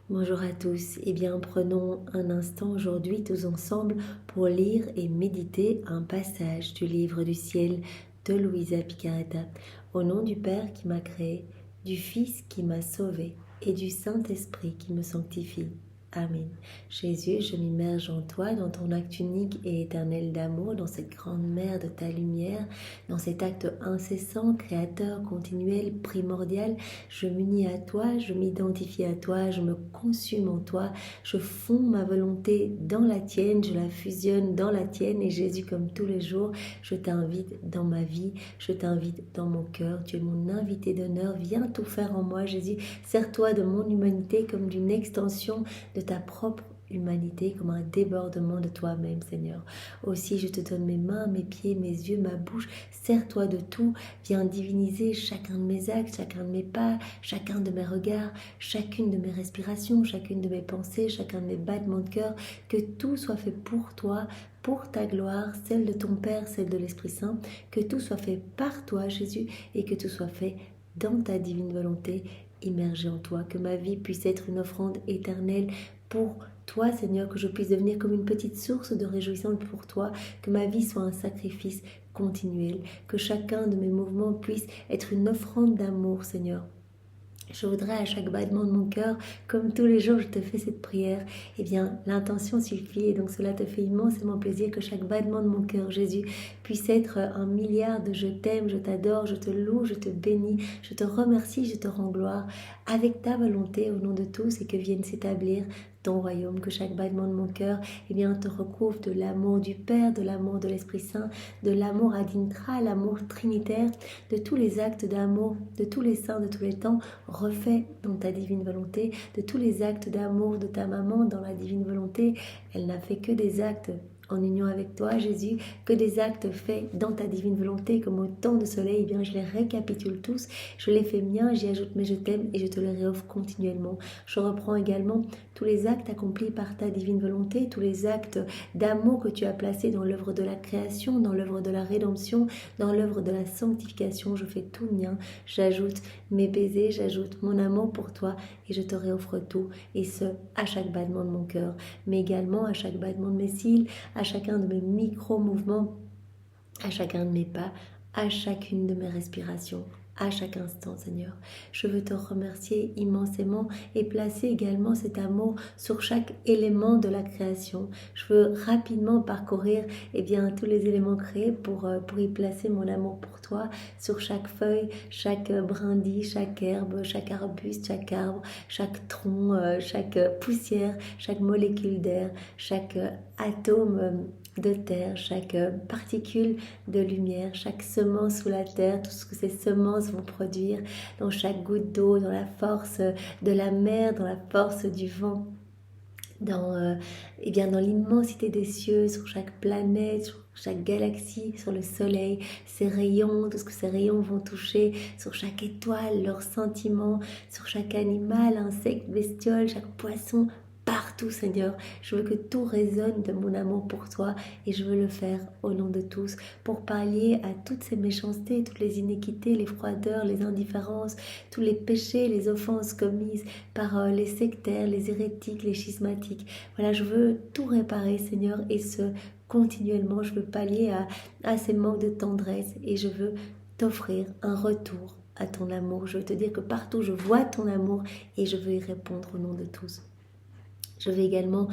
Bonjour à tous, eh bien prenons un instant aujourd'hui tous ensemble pour lire et méditer un passage du livre du ciel de Luisa Picaretta. Au nom du Père qui m'a créé, du Fils qui m'a sauvé et du Saint-Esprit qui me sanctifie. Amen. Jésus, je m'immerge en toi, dans ton acte unique et éternel d'amour, dans cette grande mer de ta lumière, dans cet acte incessant, créateur, continuel, primordial. Je m'unis à toi, je m'identifie à toi, je me consume en toi, je fonds ma volonté dans la tienne, je la fusionne dans la tienne et Jésus, comme tous les jours, je t'invite dans ma vie, je t'invite dans mon cœur. Tu es mon invité d'honneur, viens tout faire en moi, Jésus. Sers-toi de mon humanité comme d'une extension de ta propre humanité, comme un débordement de toi-même, Seigneur. Aussi, je te donne mes mains, mes pieds, mes yeux, ma bouche. Sers-toi de tout. Viens diviniser chacun de mes actes, chacun de mes pas, chacun de mes regards, chacune de mes respirations, chacune de mes pensées, chacun de mes battements de cœur. Que tout soit fait pour toi, pour ta gloire, celle de ton Père, celle de l'Esprit Saint. Que tout soit fait par toi, Jésus, et que tout soit fait dans ta divine volonté, immergée en toi. Que ma vie puisse être une offrande éternelle pour toi, Seigneur, que je puisse devenir comme une petite source de réjouissance pour toi, que ma vie soit un sacrifice continuel, que chacun de mes mouvements puisse être une offrande d'amour, Seigneur. Je voudrais à chaque battement de mon cœur, comme tous les jours je te fais cette prière, eh bien l'intention suffit et donc cela te fait immensément plaisir que chaque battement de mon cœur, Jésus, puisse être un milliard de je t'aime, je t'adore, je te loue, je te bénis, je te remercie, je te rends gloire avec ta volonté au nom de tous et que vienne s'établir ton royaume, que chaque battement de mon cœur eh bien, te recouvre de l'amour du Père, de l'amour de l'Esprit Saint, de l'amour adintra, l'amour trinitaire, de tous les actes d'amour, de tous les saints de tous les temps, refait dans ta divine volonté, de tous les actes d'amour de ta maman dans la divine volonté. Elle n'a fait que des actes en union avec toi, Jésus, que des actes faits dans ta divine volonté, comme autant de soleil, eh bien je les récapitule tous, je les fais miens, j'y ajoute mes je t'aime et je te les réoffre continuellement. Je reprends également tous les actes accomplis par ta divine volonté, tous les actes d'amour que tu as placés dans l'œuvre de la création, dans l'œuvre de la rédemption, dans l'œuvre de la sanctification. Je fais tout mien, j'ajoute mes baisers, j'ajoute mon amour pour toi et je te réoffre tout, et ce, à chaque battement de mon cœur, mais également à chaque battement de mes cils, à chacun de mes micro-mouvements, à chacun de mes pas, à chacune de mes respirations, à chaque instant, Seigneur. Je veux te remercier immensément et placer également cet amour sur chaque élément de la création. Je veux rapidement parcourir tous les éléments créés pour y placer mon amour pour toi, sur chaque feuille, chaque brindille, chaque herbe, chaque arbuste, chaque arbre, chaque tronc, chaque poussière, chaque molécule d'air, chaque atome de terre, chaque particule de lumière, chaque semence sous la terre, tout ce que ces semences vont produire, dans chaque goutte d'eau, dans la force de la mer, dans la force du vent, dans l'immensité des cieux, sur chaque planète, sur chaque galaxie, sur le soleil, ses rayons, tout ce que ces rayons vont toucher, sur chaque étoile, leurs sentiments, sur chaque animal, insecte, bestiole, chaque poisson, partout, Seigneur. Je veux que tout résonne de mon amour pour toi et je veux le faire au nom de tous pour pallier à toutes ces méchancetés, toutes les iniquités, les froideurs, les indifférences, tous les péchés, les offenses commises par les sectaires, les hérétiques, les schismatiques. Voilà, je veux tout réparer, Seigneur, et ce, continuellement. Je veux pallier à ces manques de tendresse et je veux t'offrir un retour à ton amour. Je veux te dire que partout je vois ton amour et je veux y répondre au nom de tous. Je vais également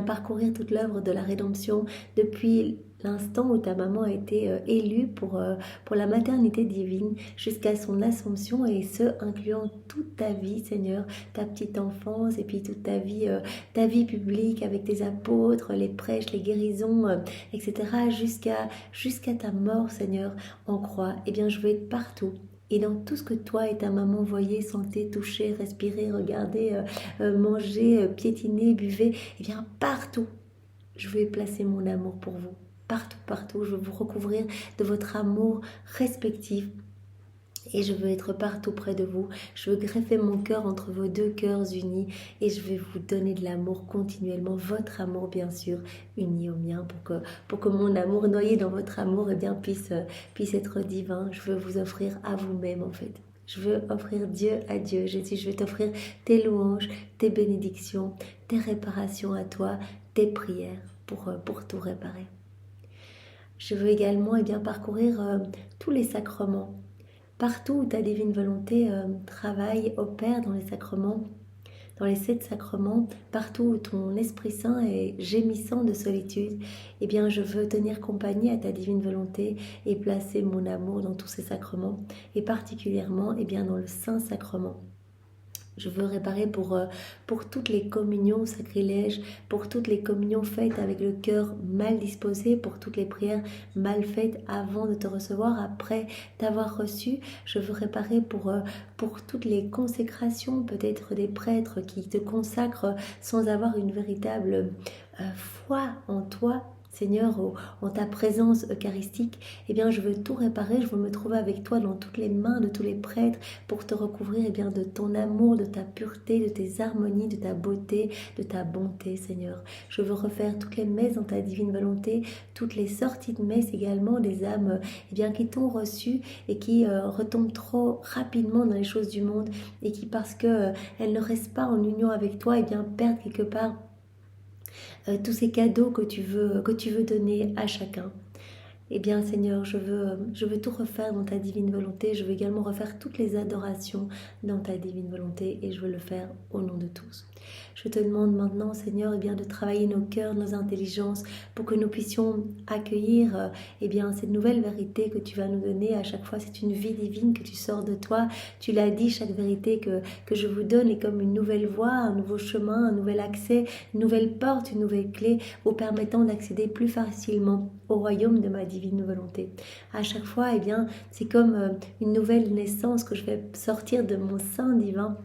parcourir toute l'œuvre de la rédemption depuis l'instant où ta maman a été élue pour la maternité divine jusqu'à son assomption, et ce, incluant toute ta vie, Seigneur, ta petite enfance et puis toute ta vie publique avec tes apôtres, les prêches, les guérisons, etc. jusqu'à ta mort, Seigneur, en croix. Je veux être partout. Et dans tout ce que toi et ta maman voyaient, sentaient, touchaient, respiraient, regardaient, mangeaient, piétinaient, buvaient, partout, je veux placer mon amour pour vous. Partout, partout, je veux vous recouvrir de votre amour respectif. Et je veux être partout près de vous. Je veux greffer mon cœur entre vos deux cœurs unis. Et je vais vous donner de l'amour continuellement. Votre amour, bien sûr, uni au mien. Pour que mon amour, noyé dans votre amour, puisse être divin. Je veux vous offrir à vous-même, en fait. Je veux offrir Dieu à Dieu. Jésus, je veux t'offrir tes louanges, tes bénédictions, tes réparations à toi, tes prières pour tout réparer. Je veux également parcourir tous les sacrements. Partout où ta divine volonté travaille, opère dans les sacrements, dans les 7 sacrements, partout où ton Esprit Saint est gémissant de solitude, je veux tenir compagnie à ta divine volonté et placer mon amour dans tous ces sacrements, et particulièrement dans le Saint-Sacrement. Je veux réparer pour toutes les communions sacrilèges, pour toutes les communions faites avec le cœur mal disposé, pour toutes les prières mal faites avant de te recevoir, après t'avoir reçu. Je veux réparer pour toutes les consécrations, peut-être des prêtres qui te consacrent sans avoir une véritable foi en toi, Seigneur, en ta présence eucharistique. Je veux tout réparer, je veux me trouver avec toi dans toutes les mains de tous les prêtres pour te recouvrir de ton amour, de ta pureté, de tes harmonies, de ta beauté, de ta bonté, Seigneur. Je veux refaire toutes les messes dans ta divine volonté, toutes les sorties de messe également des âmes qui t'ont reçu et qui retombent trop rapidement dans les choses du monde et qui, parce qu'elles ne restent pas en union avec toi, perdent quelque part tous ces cadeaux que tu veux donner à chacun. Seigneur, je veux tout refaire dans ta divine volonté. Je veux également refaire toutes les adorations dans ta divine volonté et je veux le faire au nom de tous. Je te demande maintenant, Seigneur, de travailler nos cœurs, nos intelligences pour que nous puissions accueillir cette nouvelle vérité que tu vas nous donner. À chaque fois, c'est une vie divine que tu sors de toi. Tu l'as dit, chaque vérité que je vous donne est comme une nouvelle voie, un nouveau chemin, un nouvel accès, une nouvelle porte, une nouvelle clé vous permettant d'accéder plus facilement au royaume de ma divine volonté. À chaque fois, c'est comme une nouvelle naissance que je vais sortir de mon sein divin.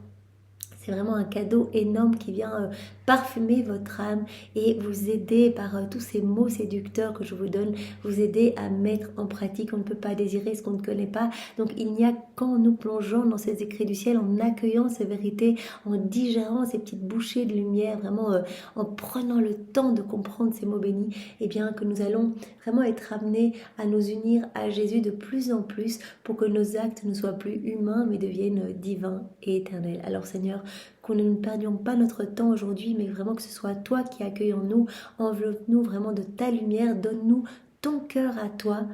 C'est vraiment un cadeau énorme qui vient parfumer votre âme et vous aider par tous ces mots séducteurs que je vous donne, vous aider à mettre en pratique. On ne peut pas désirer ce qu'on ne connaît pas. Donc il n'y a qu'en nous plongeant dans ces écrits du ciel, en accueillant ces vérités, en digérant ces petites bouchées de lumière, vraiment en prenant le temps de comprendre ces mots bénis, que nous allons vraiment être amenés à nous unir à Jésus de plus en plus pour que nos actes ne soient plus humains mais deviennent divins et éternels. Alors Seigneur, qu'on ne perdions pas notre temps aujourd'hui, mais vraiment que ce soit toi qui accueilles en nous, enveloppe-nous vraiment de ta lumière, donne-nous ton cœur à toi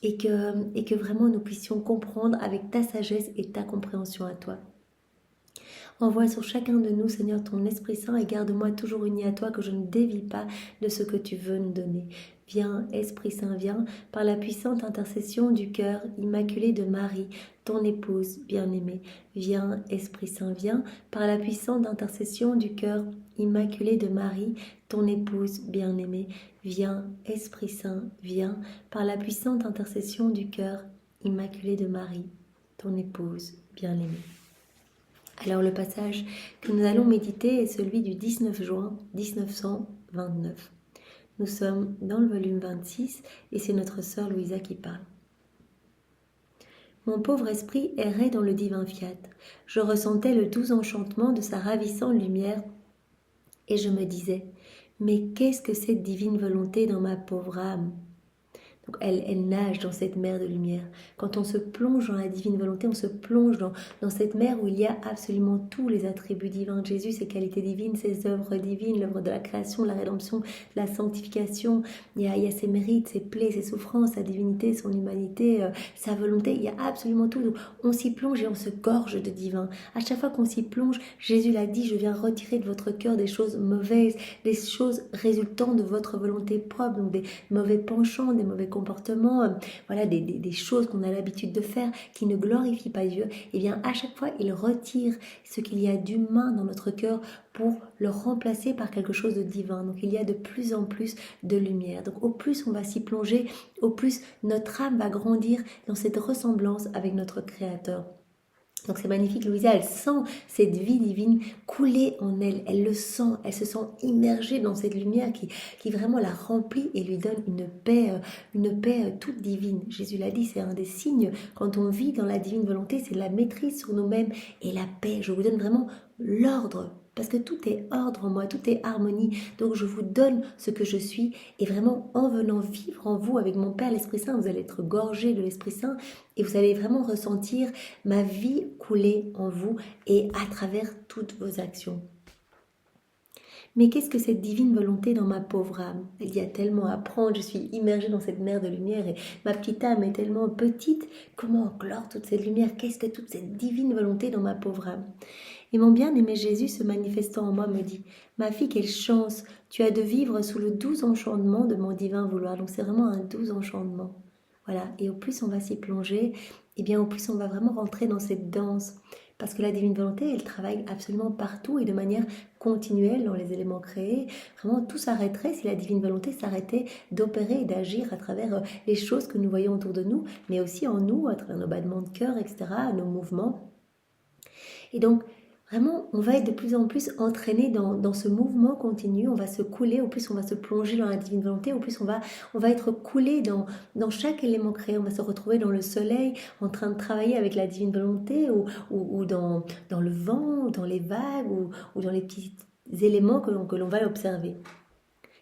et que vraiment nous puissions comprendre avec ta sagesse et ta compréhension à toi. Envoie sur chacun de nous, Seigneur, ton Esprit Saint et garde-moi toujours uni à toi, que je ne dévie pas de ce que tu veux nous donner. Viens, Esprit Saint, viens, par la puissante intercession du cœur immaculé de Marie, ton épouse bien-aimée. Viens, Esprit Saint, viens, par la puissante intercession du cœur immaculé de Marie, ton épouse bien-aimée. Viens, Esprit Saint, viens, par la puissante intercession du cœur immaculé de Marie, ton épouse bien-aimée. Alors le passage que nous allons méditer est celui du 19 juin 1929. Nous sommes dans le volume 26 et c'est notre sœur Louisa qui parle. Mon pauvre esprit errait dans le divin fiat. Je ressentais le doux enchantement de sa ravissante lumière et je me disais, mais qu'est-ce que cette divine volonté dans ma pauvre âme ? Donc elle nage dans cette mer de lumière. Quand on se plonge dans la divine volonté, on se plonge dans cette mer où il y a absolument tous les attributs divins de Jésus, ses qualités divines, ses œuvres divines, l'œuvre de la création, de la rédemption, de la sanctification. Il y a ses mérites, ses plaies, ses souffrances, sa divinité, son humanité, sa volonté. Il y a absolument tout. Donc on s'y plonge et on se gorge de divin. À chaque fois qu'on s'y plonge, Jésus l'a dit, je viens retirer de votre cœur des choses mauvaises, des choses résultant de votre volonté propre, donc des mauvais penchants, des mauvais comportements, des choses qu'on a l'habitude de faire qui ne glorifient pas Dieu. À chaque fois, il retire ce qu'il y a d'humain dans notre cœur pour le remplacer par quelque chose de divin. Donc il y a de plus en plus de lumière. Donc au plus on va s'y plonger, au plus notre âme va grandir dans cette ressemblance avec notre Créateur. Donc c'est magnifique, Louisa, elle sent cette vie divine couler en elle, elle le sent, elle se sent immergée dans cette lumière qui vraiment la remplit et lui donne une paix toute divine. Jésus l'a dit, c'est un des signes, quand on vit dans la divine volonté, c'est la maîtrise sur nous-mêmes et la paix. Je vous donne vraiment l'ordre parce que tout est ordre en moi, tout est harmonie. Donc je vous donne ce que je suis et vraiment en venant vivre en vous avec mon Père l'Esprit Saint, vous allez être gorgé de l'Esprit Saint et vous allez vraiment ressentir ma vie couler en vous et à travers toutes vos actions. Mais qu'est-ce que cette divine volonté dans ma pauvre âme? Il y a tellement à prendre, je suis immergée dans cette mer de lumière et ma petite âme est tellement petite. Comment enclore toute cette lumière? Qu'est-ce que toute cette divine volonté dans ma pauvre âme? Et mon bien-aimé Jésus se manifestant en moi me dit, ma fille, quelle chance tu as de vivre sous le doux enchantement de mon divin vouloir. Donc c'est vraiment un doux enchantement. Voilà, et au plus on va s'y plonger, et bien au plus on va vraiment rentrer dans cette danse. Parce que la divine volonté, elle travaille absolument partout et de manière continuelle dans les éléments créés. Vraiment, tout s'arrêterait si la divine volonté s'arrêtait d'opérer et d'agir à travers les choses que nous voyons autour de nous, mais aussi en nous, à travers nos battements de cœur, etc., nos mouvements. Et donc, vraiment, on va être de plus en plus entraîné dans ce mouvement continu, on va se couler, au plus on va se plonger dans la divine volonté, au plus on va être coulé dans chaque élément créé, on va se retrouver dans le soleil, en train de travailler avec la divine volonté, ou dans le vent, ou dans les vagues, ou dans les petits éléments que l'on va observer.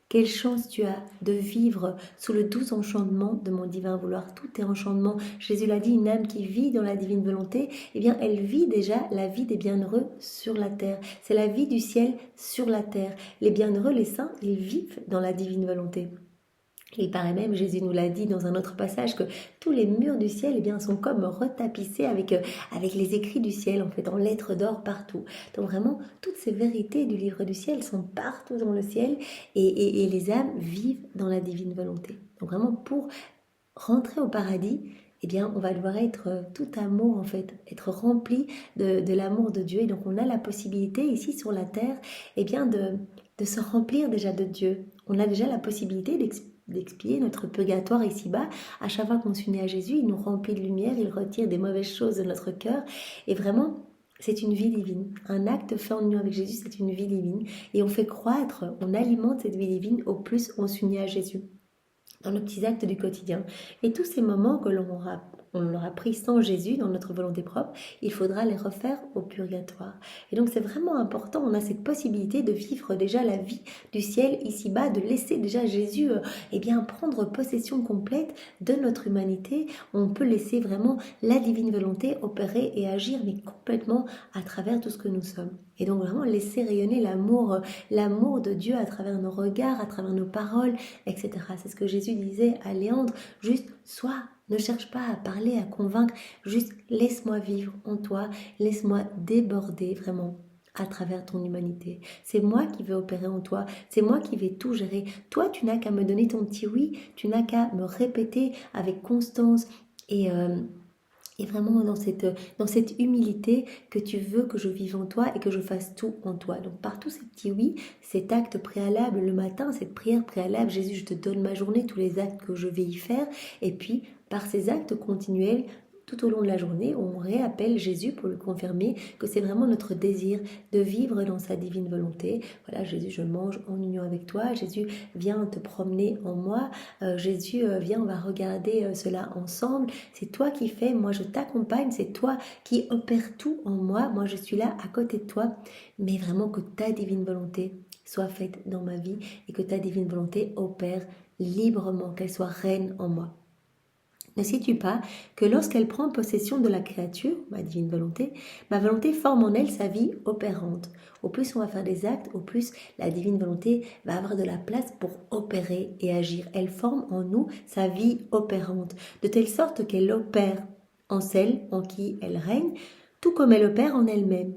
Quelle chance tu as de vivre sous le doux enchantement de mon divin vouloir. Tout est enchantement. Jésus l'a dit, une âme qui vit dans la divine volonté, eh bien, elle vit déjà la vie des bienheureux sur la terre. C'est la vie du ciel sur la terre. Les bienheureux, les saints, ils vivent dans la divine volonté. Il paraît même, Jésus nous l'a dit dans un autre passage, que tous les murs du ciel eh bien, sont comme retapissés avec les écrits du ciel, en fait, en lettres d'or partout. Donc vraiment, toutes ces vérités du livre du ciel sont partout dans le ciel et les âmes vivent dans la divine volonté. Donc vraiment, pour rentrer au paradis, eh bien, on va devoir être tout amour, en fait, être rempli de l'amour de Dieu. Et donc, on a la possibilité, ici sur la terre, eh bien, de se remplir déjà de Dieu. On a déjà la possibilité d'expier notre purgatoire ici-bas. À chaque fois qu'on s'unit à Jésus, il nous remplit de lumière, il retire des mauvaises choses de notre cœur. Et vraiment, c'est une vie divine. Un acte fait en union avec Jésus, c'est une vie divine. Et on fait croître, on alimente cette vie divine au plus on s'unit à Jésus dans nos petits actes du quotidien. Et tous ces moments que l'on aura pris sans Jésus dans notre volonté propre, il faudra les refaire au purgatoire. Et donc c'est vraiment important, on a cette possibilité de vivre déjà la vie du ciel ici-bas, de laisser déjà Jésus eh bien, prendre possession complète de notre humanité. On peut laisser vraiment la divine volonté opérer et agir, mais complètement à travers tout ce que nous sommes. Et donc vraiment laisser rayonner l'amour de Dieu à travers nos regards, à travers nos paroles, etc. C'est ce que Jésus disait à Léandre, juste sois, ne cherche pas à parler, à convaincre, juste laisse-moi vivre en toi, laisse-moi déborder vraiment à travers ton humanité. C'est moi qui vais opérer en toi, c'est moi qui vais tout gérer. Toi, tu n'as qu'à me donner ton petit oui, tu n'as qu'à me répéter avec constance et vraiment dans cette humilité que tu veux que je vive en toi et que je fasse tout en toi. Donc par tous ces petits oui, cet acte préalable le matin, cette prière préalable, Jésus, je te donne ma journée, tous les actes que je vais y faire. Et puis par ces actes continuels, tout au long de la journée, on réappelle Jésus pour lui confirmer que c'est vraiment notre désir de vivre dans sa divine volonté. Voilà, Jésus, je mange en union avec toi. Jésus, viens te promener en moi. Jésus, viens, on va regarder cela ensemble. C'est toi qui fais, moi je t'accompagne. C'est toi qui opères tout en moi. Moi, je suis là à côté de toi. Mais vraiment que ta divine volonté soit faite dans ma vie et que ta divine volonté opère librement, qu'elle soit reine en moi. Ne sais-tu pas que lorsqu'elle prend possession de la créature, ma divine volonté, ma volonté forme en elle sa vie opérante. Au plus on va faire des actes, au plus la divine volonté va avoir de la place pour opérer et agir. Elle forme en nous sa vie opérante, de telle sorte qu'elle opère en celle en qui elle règne, tout comme elle opère en elle-même.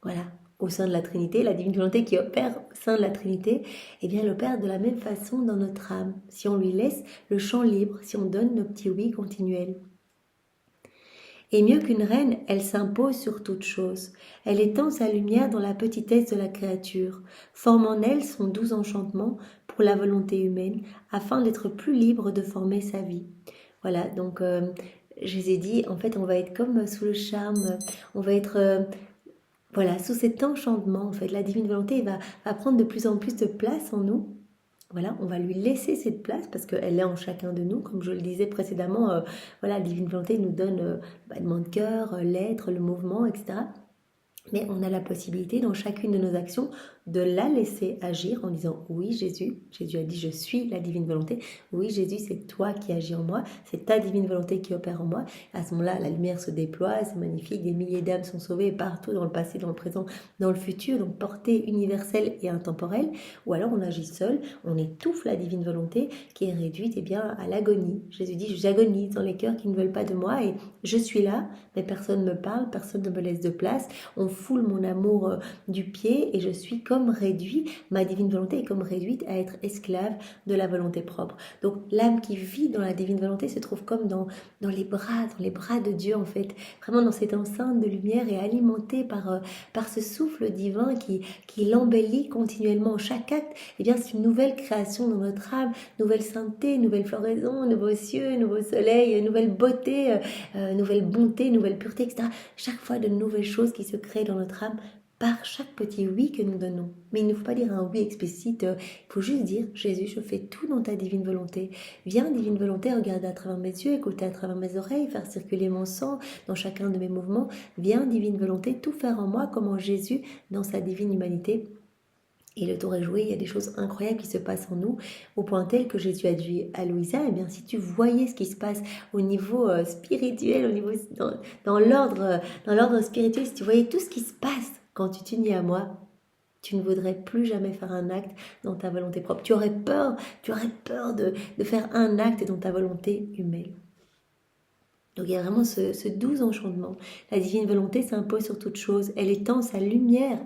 Voilà. Au sein de la Trinité, la divine volonté qui opère au sein de la Trinité, eh bien, elle opère de la même façon dans notre âme, si on lui laisse le champ libre, si on donne nos petits oui continuels. Et mieux qu'une reine, elle s'impose sur toute chose. Elle étend sa lumière dans la petitesse de la créature, forme en elle son doux enchantement pour la volonté humaine, afin d'être plus libre de former sa vie. Voilà, donc Jésus dit, en fait, on va être comme sous le charme, on va être... Voilà, sous cet enchantement, en fait, la divine volonté va prendre de plus en plus de place en nous. Voilà, on va lui laisser cette place parce qu'elle est en chacun de nous. Comme je le disais précédemment, voilà, la divine volonté nous donne le battement de cœur, l'être, le mouvement, etc. Mais on a la possibilité dans chacune de nos actions de la laisser agir en disant oui Jésus, Jésus a dit je suis la divine volonté, oui Jésus c'est toi qui agis en moi, c'est ta divine volonté qui opère en moi. À ce moment-là la lumière se déploie, c'est magnifique, des milliers d'âmes sont sauvées partout dans le passé, dans le présent, dans le futur, donc portée universelle et intemporelle. Ou alors on agit seul, on étouffe la divine volonté qui est réduite eh bien, à l'agonie. Jésus dit j'agonise dans les cœurs qui ne veulent pas de moi et je suis là, mais personne ne me parle, personne ne me laisse de place, on foule mon amour du pied et je suis comme réduit, ma divine volonté est comme réduite à être esclave de la volonté propre. Donc l'âme qui vit dans la divine volonté se trouve comme dans les bras de Dieu en fait, vraiment dans cette enceinte de lumière et alimentée par ce souffle divin qui l'embellit continuellement. Chaque acte, eh bien, c'est une nouvelle création dans notre âme, nouvelle sainteté, nouvelle floraison, nouveaux cieux, nouveau soleil, nouvelle beauté, nouvelle bonté, nouvelle pureté, etc. Chaque fois de nouvelles choses qui se créent dans notre âme par chaque petit oui que nous donnons. Mais il ne faut pas dire un oui explicite, il faut juste dire « Jésus, je fais tout dans ta divine volonté. Viens, divine volonté, regarder à travers mes yeux, écouter à travers mes oreilles, faire circuler mon sang dans chacun de mes mouvements. Viens, divine volonté, tout faire en moi comme en Jésus dans sa divine humanité. » Et le tour est joué, il y a des choses incroyables qui se passent en nous, au point tel que Jésus a dit à Louisa, eh bien, si tu voyais ce qui se passe au niveau spirituel, au niveau dans l'ordre spirituel, si tu voyais tout ce qui se passe quand tu t'unis à moi, tu ne voudrais plus jamais faire un acte dans ta volonté propre. Tu aurais peur de faire un acte dans ta volonté humaine. Donc il y a vraiment ce doux enchantement. La divine volonté s'impose sur toute chose. Elle étend sa lumière,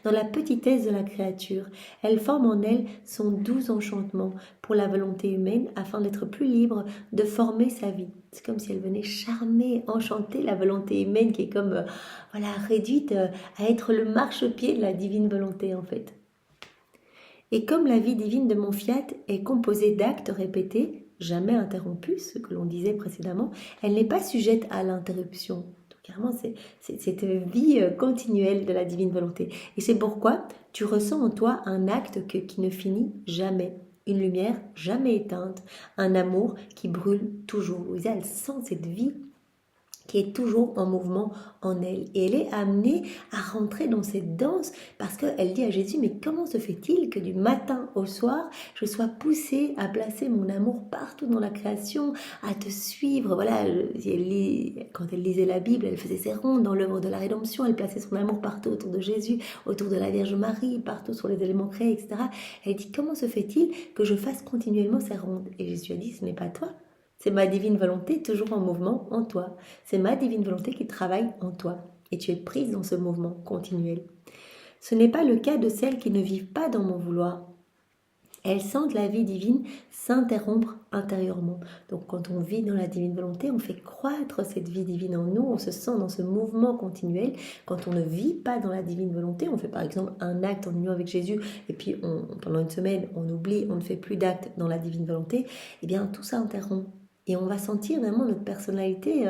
dans la petitesse de la créature. Elle forme en elle son doux enchantement pour la volonté humaine afin d'être plus libre de former sa vie. C'est comme si elle venait charmer, enchanter la volonté humaine qui est comme réduite à être le marchepied de la divine volonté en fait. Et comme la vie divine de mon fiat est composée d'actes répétés, jamais interrompus, ce que l'on disait précédemment, elle n'est pas sujette à l'interruption. Donc carrément, c'est cette vie continuelle de la divine volonté. Et c'est pourquoi tu ressens en toi un acte qui ne finit jamais. Une lumière jamais éteinte, un amour qui brûle toujours. Louisa, elle sent cette vie qui est toujours en mouvement en elle. Et elle est amenée à rentrer dans cette danse parce qu'elle dit à Jésus, mais comment se fait-il que du matin au soir, je sois poussée à placer mon amour partout dans la création, à te suivre. Voilà, quand elle lisait la Bible, elle faisait ses rondes dans l'œuvre de la rédemption, elle plaçait son amour partout autour de Jésus, autour de la Vierge Marie, partout sur les éléments créés, etc. Elle dit, comment se fait-il que je fasse continuellement ces rondes? Et Jésus a dit, ce n'est pas toi. C'est ma divine volonté toujours en mouvement en toi. C'est ma divine volonté qui travaille en toi. Et tu es prise dans ce mouvement continuel. Ce n'est pas le cas de celles qui ne vivent pas dans mon vouloir. Elles sentent la vie divine s'interrompre intérieurement. Donc quand on vit dans la divine volonté, on fait croître cette vie divine en nous, on se sent dans ce mouvement continuel. Quand on ne vit pas dans la divine volonté, on fait par exemple un acte en union avec Jésus et puis pendant une semaine on oublie, on ne fait plus d'actes dans la divine volonté, et bien tout ça interrompt. Et on va sentir vraiment notre personnalité,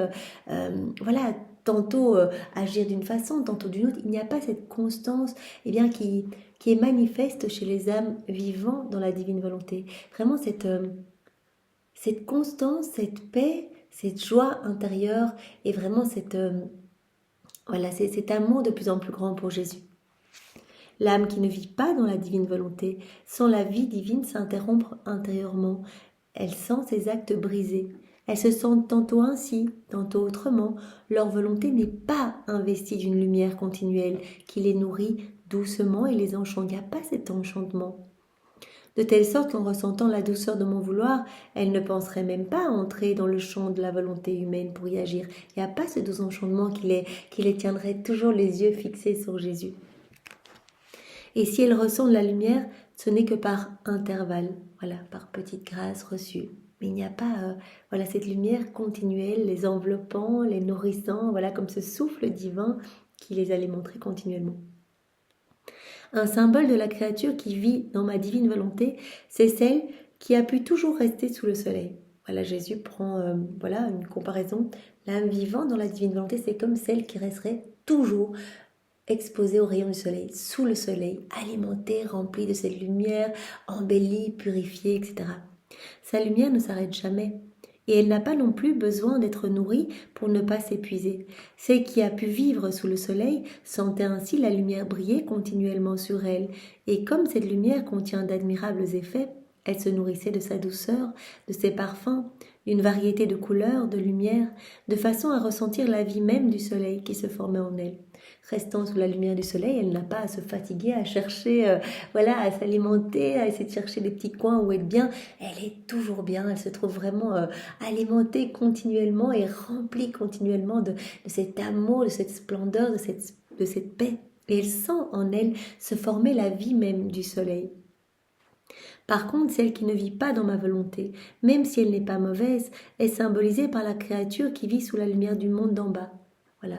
tantôt agir d'une façon, tantôt d'une autre. Il n'y a pas cette constance qui est manifeste chez les âmes vivant dans la divine volonté. Vraiment cette constance, cette paix, cette joie intérieure et vraiment cet amour de plus en plus grand pour Jésus. L'âme qui ne vit pas dans la divine volonté sent la vie divine s'interrompre intérieurement. Elle sent ses actes brisés. Elles se sentent tantôt ainsi, tantôt autrement. Leur volonté n'est pas investie d'une lumière continuelle qui les nourrit doucement et les enchante. Il n'y a pas cet enchantement. De telle sorte qu'en ressentant la douceur de mon vouloir, elles ne penseraient même pas entrer dans le champ de la volonté humaine pour y agir. Il n'y a pas ce doux enchantement qui les tiendrait toujours les yeux fixés sur Jésus. Et si elles ressentent la lumière, ce n'est que par intervalle, par petite grâce reçue. Mais il n'y a pas cette lumière continuelle, les enveloppant, les nourrissant, comme ce souffle divin qui les allait montrer continuellement. Un symbole de la créature qui vit dans ma divine volonté, c'est celle qui a pu toujours rester sous le soleil. Jésus prend une comparaison. L'âme vivante dans la divine volonté, c'est comme celle qui resterait toujours exposée aux rayons du soleil, sous le soleil, alimentée, remplie de cette lumière, embellie, purifiée, etc. Sa lumière ne s'arrête jamais. Et elle n'a pas non plus besoin d'être nourrie pour ne pas s'épuiser. Celle qui a pu vivre sous le soleil sentait ainsi la lumière briller continuellement sur elle. Et comme cette lumière contient d'admirables effets, elle se nourrissait de sa douceur, de ses parfums, d'une variété de couleurs, de lumières, de façon à ressentir la vie même du soleil qui se formait en elle. Restant sous la lumière du soleil, elle n'a pas à se fatiguer, à chercher, à s'alimenter, à essayer de chercher des petits coins où être bien. Elle est toujours bien, elle se trouve vraiment alimentée continuellement et remplie continuellement de cet amour, de cette splendeur, de cette paix. Et elle sent en elle se former la vie même du soleil. Par contre, celle qui ne vit pas dans ma volonté, même si elle n'est pas mauvaise, est symbolisée par la créature qui vit sous la lumière du monde d'en bas. Voilà,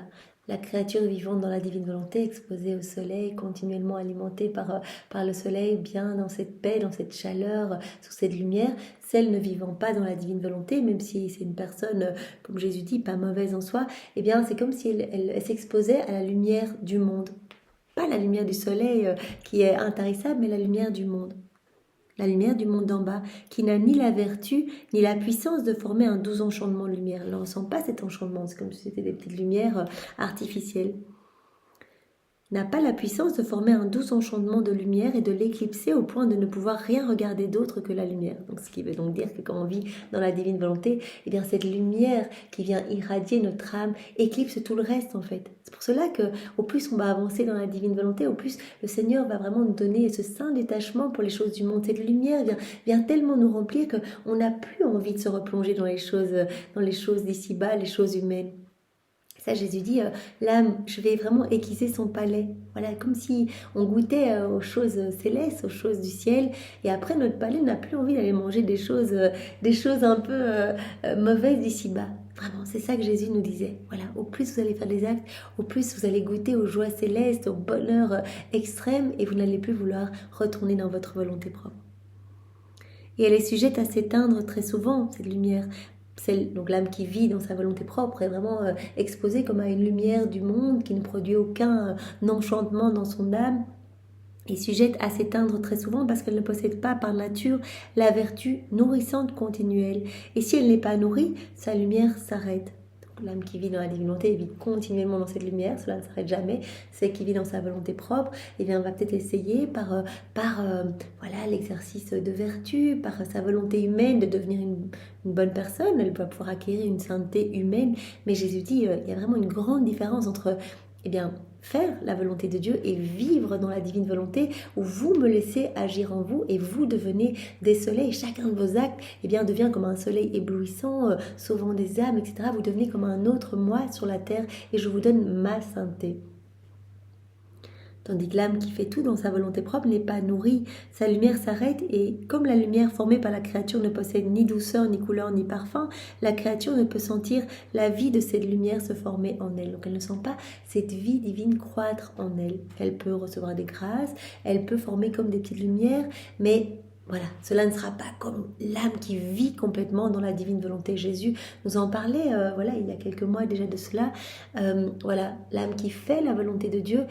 la créature vivante dans la divine volonté, exposée au soleil, continuellement alimentée par le soleil, bien dans cette paix, dans cette chaleur, sous cette lumière. Celle ne vivant pas dans la divine volonté, même si c'est une personne, comme Jésus dit, pas mauvaise en soi, eh bien c'est comme si elle s'exposait à la lumière du monde. Pas la lumière du soleil qui est intarissable, mais la lumière du monde. La lumière du monde d'en bas, qui n'a ni la vertu, ni la puissance de former un doux enchantement de lumière. Elle ne ressent pas cet enchantement, c'est comme si c'était des petites lumières artificielles. N'a pas la puissance de former un doux enchantement de lumière et de l'éclipser au point de ne pouvoir rien regarder d'autre que la lumière. Donc, ce qui veut donc dire que quand on vit dans la divine volonté, eh bien cette lumière qui vient irradier notre âme éclipse tout le reste en fait. C'est pour cela que au plus on va avancer dans la divine volonté, au plus le Seigneur va vraiment nous donner ce saint détachement pour les choses du monde. Cette lumière vient tellement nous remplir qu'on n'a plus envie de se replonger dans les choses d'ici-bas, les choses humaines. Ça, Jésus dit, l'âme, je vais vraiment aiguiser son palais. Voilà, comme si on goûtait aux choses célestes, aux choses du ciel, et après notre palais n'a plus envie d'aller manger des choses un peu mauvaises d'ici-bas. Vraiment, c'est ça que Jésus nous disait. Voilà, au plus vous allez faire des actes, au plus vous allez goûter aux joies célestes, au bonheur extrême, et vous n'allez plus vouloir retourner dans votre volonté propre. Et elle est sujette à s'éteindre très souvent, cette lumière. Donc l'âme qui vit dans sa volonté propre est vraiment exposée comme à une lumière du monde qui ne produit aucun enchantement dans son âme, et sujette à s'éteindre très souvent parce qu'elle ne possède pas par nature la vertu nourrissante continuelle. Et si elle n'est pas nourrie, sa lumière s'arrête. L'âme qui vit dans la divine volonté vit continuellement dans cette lumière, cela ne s'arrête jamais. Celle qui vit dans sa volonté propre, eh bien, va peut-être essayer par l'exercice de vertu, par sa volonté humaine de devenir une bonne personne. Elle va pouvoir acquérir une sainteté humaine. Mais Jésus dit, il y a vraiment une grande différence entre faire la volonté de Dieu et vivre dans la divine volonté où vous me laissez agir en vous et vous devenez des soleils. Chacun de vos actes devient comme un soleil éblouissant, sauvant des âmes, etc. Vous devenez comme un autre moi sur la terre et je vous donne ma sainteté. Tandis que l'âme qui fait tout dans sa volonté propre n'est pas nourrie, sa lumière s'arrête et comme la lumière formée par la créature ne possède ni douceur, ni couleur, ni parfum, la créature ne peut sentir la vie de cette lumière se former en elle. Donc elle ne sent pas cette vie divine croître en elle. Elle peut recevoir des grâces, elle peut former comme des petites lumières, mais voilà, cela ne sera pas comme l'âme qui vit complètement dans la divine volonté. Jésus nous en parlait, il y a quelques mois déjà de cela. L'âme qui fait la volonté de Dieu,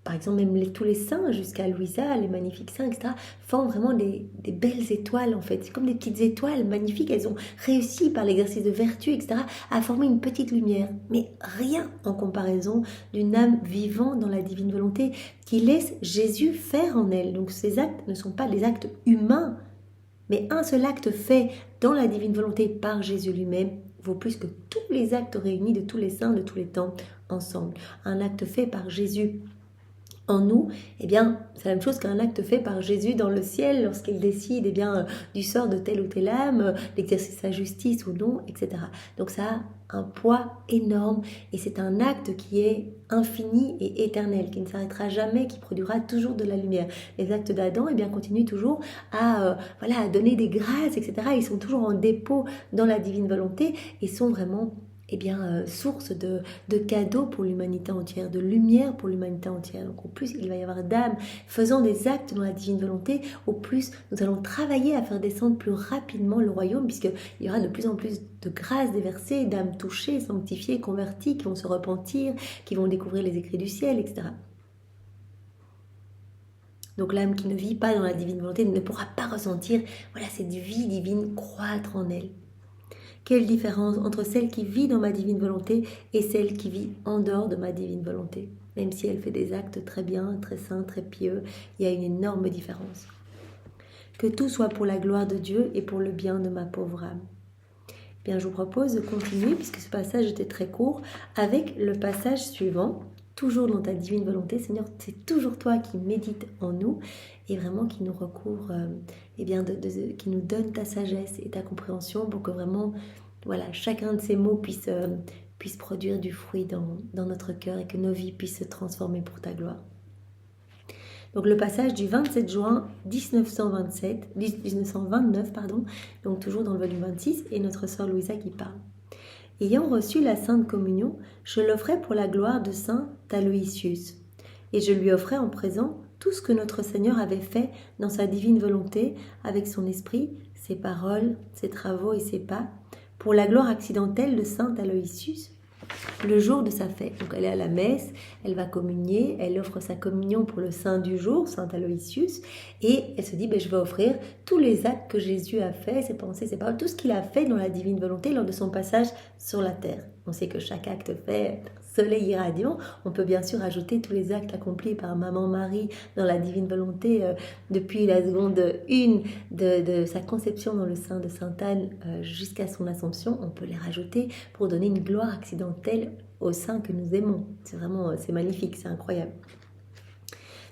par exemple, même tous les saints, jusqu'à Louisa, les magnifiques saints, etc., forment vraiment des belles étoiles, en fait. C'est comme des petites étoiles magnifiques. Elles ont réussi, par l'exercice de vertu, etc., à former une petite lumière. Mais rien en comparaison d'une âme vivant dans la divine volonté qui laisse Jésus faire en elle. Donc, ces actes ne sont pas des actes humains, mais un seul acte fait dans la divine volonté par Jésus lui-même vaut plus que tous les actes réunis de tous les saints de tous les temps ensemble. Un acte fait par Jésus en nous, c'est la même chose qu'un acte fait par Jésus dans le ciel lorsqu'il décide du sort de telle ou telle âme, d'exercer sa justice ou non, etc. Donc ça a un poids énorme et c'est un acte qui est infini et éternel, qui ne s'arrêtera jamais, qui produira toujours de la lumière. Les actes d'Adam continuent toujours à donner des grâces, etc. Ils sont toujours en dépôt dans la divine volonté et sont vraiment source de cadeaux pour l'humanité entière, de lumière pour l'humanité entière. Donc au plus il va y avoir d'âmes faisant des actes dans la divine volonté, au plus nous allons travailler à faire descendre plus rapidement le royaume, puisqu'il y aura de plus en plus de grâces déversées, d'âmes touchées, sanctifiées, converties, qui vont se repentir, qui vont découvrir les écrits du ciel, etc. Donc l'âme qui ne vit pas dans la divine volonté ne pourra pas ressentir cette vie divine croître en elle. Quelle différence entre celle qui vit dans ma divine volonté et celle qui vit en dehors de ma divine volonté. Même si elle fait des actes très bien, très saints, très pieux, il y a une énorme différence. Que tout soit pour la gloire de Dieu et pour le bien de ma pauvre âme. Bien, je vous propose de continuer, puisque ce passage était très court, avec le passage suivant. Toujours dans ta divine volonté, Seigneur, c'est toujours toi qui médites en nous et vraiment qui nous recouvre, qui nous donne ta sagesse et ta compréhension pour que vraiment, voilà, chacun de ces mots puisse produire du fruit dans notre cœur et que nos vies puissent se transformer pour ta gloire. Donc le passage du 27 juin 1929, donc toujours dans le volume 26, et notre sœur Louisa qui parle. Ayant reçu la Sainte Communion, je l'offrais pour la gloire de Saint Aloysius, et je lui offrais en présent tout ce que notre Seigneur avait fait dans sa divine volonté, avec son esprit, ses paroles, ses travaux et ses pas, pour la gloire accidentelle de Saint Aloysius, le jour de sa fête. Donc elle est à la messe, elle va communier, elle offre sa communion pour le saint du jour, Saint Aloysius, et elle se dit, je vais offrir tous les actes que Jésus a fait, ses pensées, ses paroles, tout ce qu'il a fait dans la divine volonté lors de son passage sur la terre. On sait que chaque acte fait soleil irradiant. On peut bien sûr ajouter tous les actes accomplis par Maman Marie dans la divine volonté depuis la seconde 1 de sa conception dans le sein de Sainte Anne jusqu'à son Assomption. On peut les rajouter pour donner une gloire accidentelle au saint que nous aimons. C'est magnifique, c'est incroyable.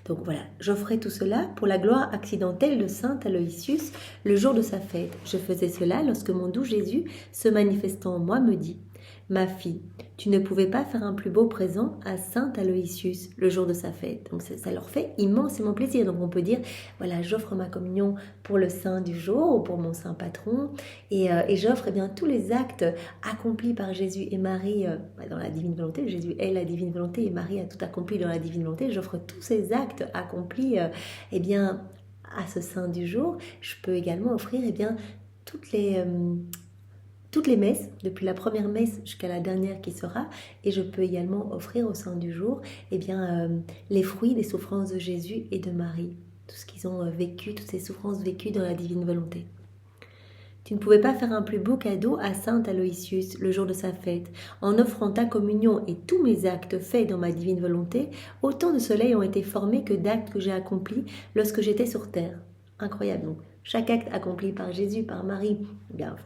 Donc voilà, j'offrais tout cela pour la gloire accidentelle de Saint Aloysius le jour de sa fête. Je faisais cela lorsque mon doux Jésus, se manifestant en moi, me dit « Ma fille, tu ne pouvais pas faire un plus beau présent à Saint Aloysius le jour de sa fête. » Donc ça leur fait immensément plaisir. Donc on peut dire, voilà, j'offre ma communion pour le saint du jour ou pour mon saint patron et j'offre tous les actes accomplis par Jésus et Marie dans la divine volonté. Jésus est la divine volonté et Marie a tout accompli dans la divine volonté. J'offre tous ces actes accomplis à ce saint du jour. Je peux également offrir toutes les messes, depuis la première messe jusqu'à la dernière qui sera, et je peux également offrir au saint du jour les fruits des souffrances de Jésus et de Marie, tout ce qu'ils ont vécu, toutes ces souffrances vécues dans la divine volonté. Tu ne pouvais pas faire un plus beau cadeau à Saint Aloysius le jour de sa fête. En offrant ta communion et tous mes actes faits dans ma divine volonté, autant de soleils ont été formés que d'actes que j'ai accomplis lorsque j'étais sur terre. Incroyable, donc. Chaque acte accompli par Jésus, par Marie,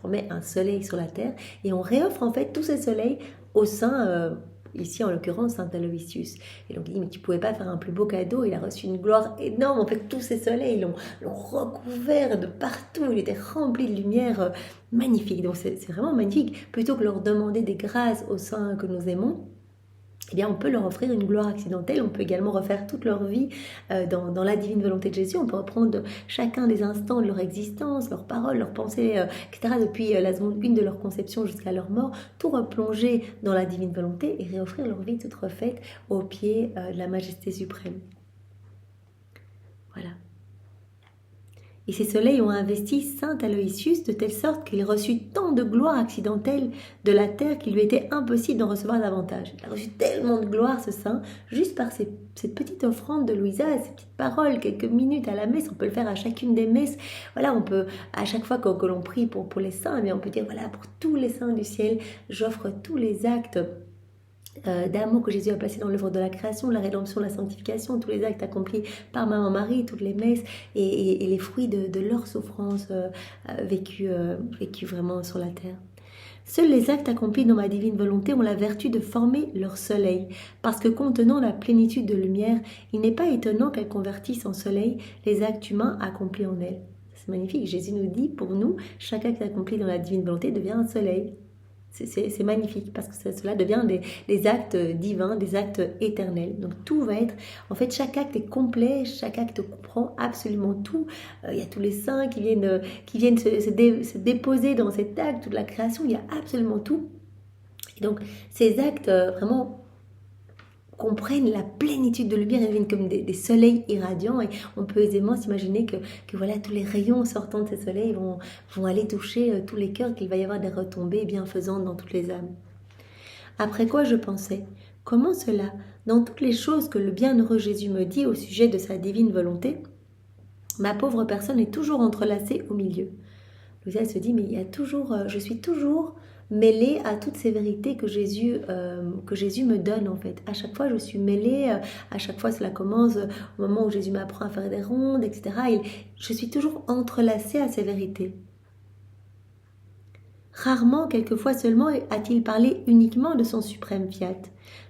formait un soleil sur la terre et on réoffre en fait tous ces soleils au saint, ici en l'occurrence Saint Aloysius. Et donc il dit, mais tu ne pouvais pas faire un plus beau cadeau, il a reçu une gloire énorme, en fait tous ces soleils l'ont recouvert de partout, il était rempli de lumière magnifique. Donc c'est vraiment magnifique, plutôt que leur demander des grâces aux saints que nous aimons. On peut leur offrir une gloire accidentelle. On peut également refaire toute leur vie dans la divine volonté de Jésus. On peut reprendre chacun des instants de leur existence, leurs paroles, leurs pensées, etc. depuis la seconde 1 de leur conception jusqu'à leur mort, tout replonger dans la divine volonté et réoffrir leur vie toute refaite au pied de la majesté suprême. Voilà. Et ces soleils ont investi Saint Aloysius de telle sorte qu'il reçut tant de gloire accidentelle de la terre qu'il lui était impossible d'en recevoir davantage. Il a reçu tellement de gloire, ce saint, juste par cette petite offrande de Louisa, ces petites paroles, quelques minutes à la messe. On peut le faire à chacune des messes. Voilà, on peut, à chaque fois que l'on prie pour les saints, on peut dire, voilà, pour tous les saints du ciel, j'offre tous les actes d'amour que Jésus a placé dans l'œuvre de la création, la rédemption, la sanctification, tous les actes accomplis par Maman Marie, toutes les messes et les fruits de leur souffrance vécue vraiment sur la terre. Seuls les actes accomplis dans ma divine volonté ont la vertu de former leur soleil, parce que contenant la plénitude de lumière, il n'est pas étonnant qu'elles convertissent en soleil les actes humains accomplis en elles. C'est magnifique, Jésus nous dit, pour nous, chaque acte accompli dans la divine volonté devient un soleil. C'est magnifique parce que cela devient des actes divins, des actes éternels. Donc tout va être, en fait chaque acte est complet, chaque acte comprend absolument tout. Il y a tous les saints qui viennent se déposer dans cet acte, toute la création, il y a absolument tout. Et donc ces actes vraiment comprennent la plénitude de lumière, ils viennent comme des soleils irradiants et on peut aisément s'imaginer que voilà, tous les rayons sortant de ces soleils vont aller toucher tous les cœurs, qu'il va y avoir des retombées bienfaisantes dans toutes les âmes. Après quoi je pensais, comment cela, dans toutes les choses que le bienheureux Jésus me dit au sujet de sa divine volonté, ma pauvre personne est toujours entrelacée au milieu. Louisa se dit, mais il y a toujours, je suis toujours mêlée à toutes ces vérités que Jésus me donne en fait. À chaque fois, je suis mêlée, à chaque fois cela commence au moment où Jésus m'apprend à faire des rondes, etc. Et je suis toujours entrelacée à ces vérités. Rarement, quelquefois seulement, a-t-il parlé uniquement de son suprême fiat.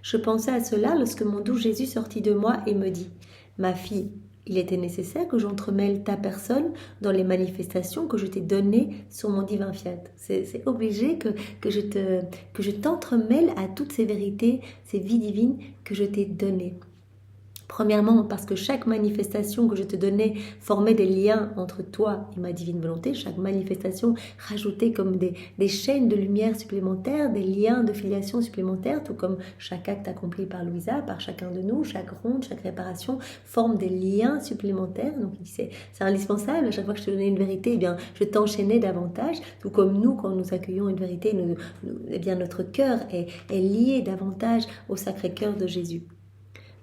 Je pensais à cela lorsque mon doux Jésus sortit de moi et me dit « Ma fille, il était nécessaire que j'entremêle ta personne dans les manifestations que je t'ai données sur mon divin fiat. C'est obligé que je t'entremêle à toutes ces vérités, ces vies divines que je t'ai données. » Premièrement, parce que chaque manifestation que je te donnais formait des liens entre toi et ma divine volonté. Chaque manifestation rajoutait comme des chaînes de lumière supplémentaires, des liens de filiation supplémentaires, tout comme chaque acte accompli par Louisa, par chacun de nous, chaque ronde, chaque réparation forme des liens supplémentaires. Donc c'est indispensable. À chaque fois que je te donnais une vérité, eh bien, je t'enchaînais davantage. Tout comme nous, quand nous accueillons une vérité, eh bien, notre cœur est lié davantage au Sacré-Cœur de Jésus.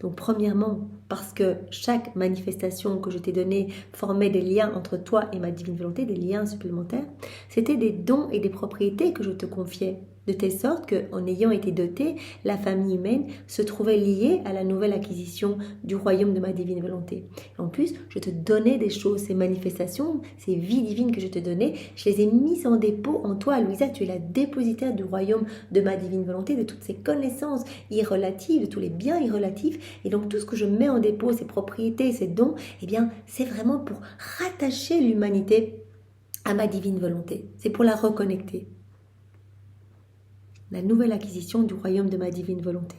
Donc premièrement, parce que chaque manifestation que je t'ai donnée formait des liens entre toi et ma divine volonté, des liens supplémentaires, c'était des dons et des propriétés que je te confiais, de telle sorte qu'en ayant été dotée, la famille humaine se trouvait liée à la nouvelle acquisition du royaume de ma divine volonté. En plus, je te donnais des choses, ces manifestations, ces vies divines que je te donnais, je les ai mises en dépôt en toi, Louisa, tu es la dépositaire du royaume de ma divine volonté, de toutes ces connaissances irrelatives, de tous les biens irrelatifs, et donc tout ce que je mets en dépôt, ces propriétés, ces dons, eh bien, c'est vraiment pour rattacher l'humanité à ma divine volonté, c'est pour la reconnecter. La nouvelle acquisition du royaume de ma divine volonté.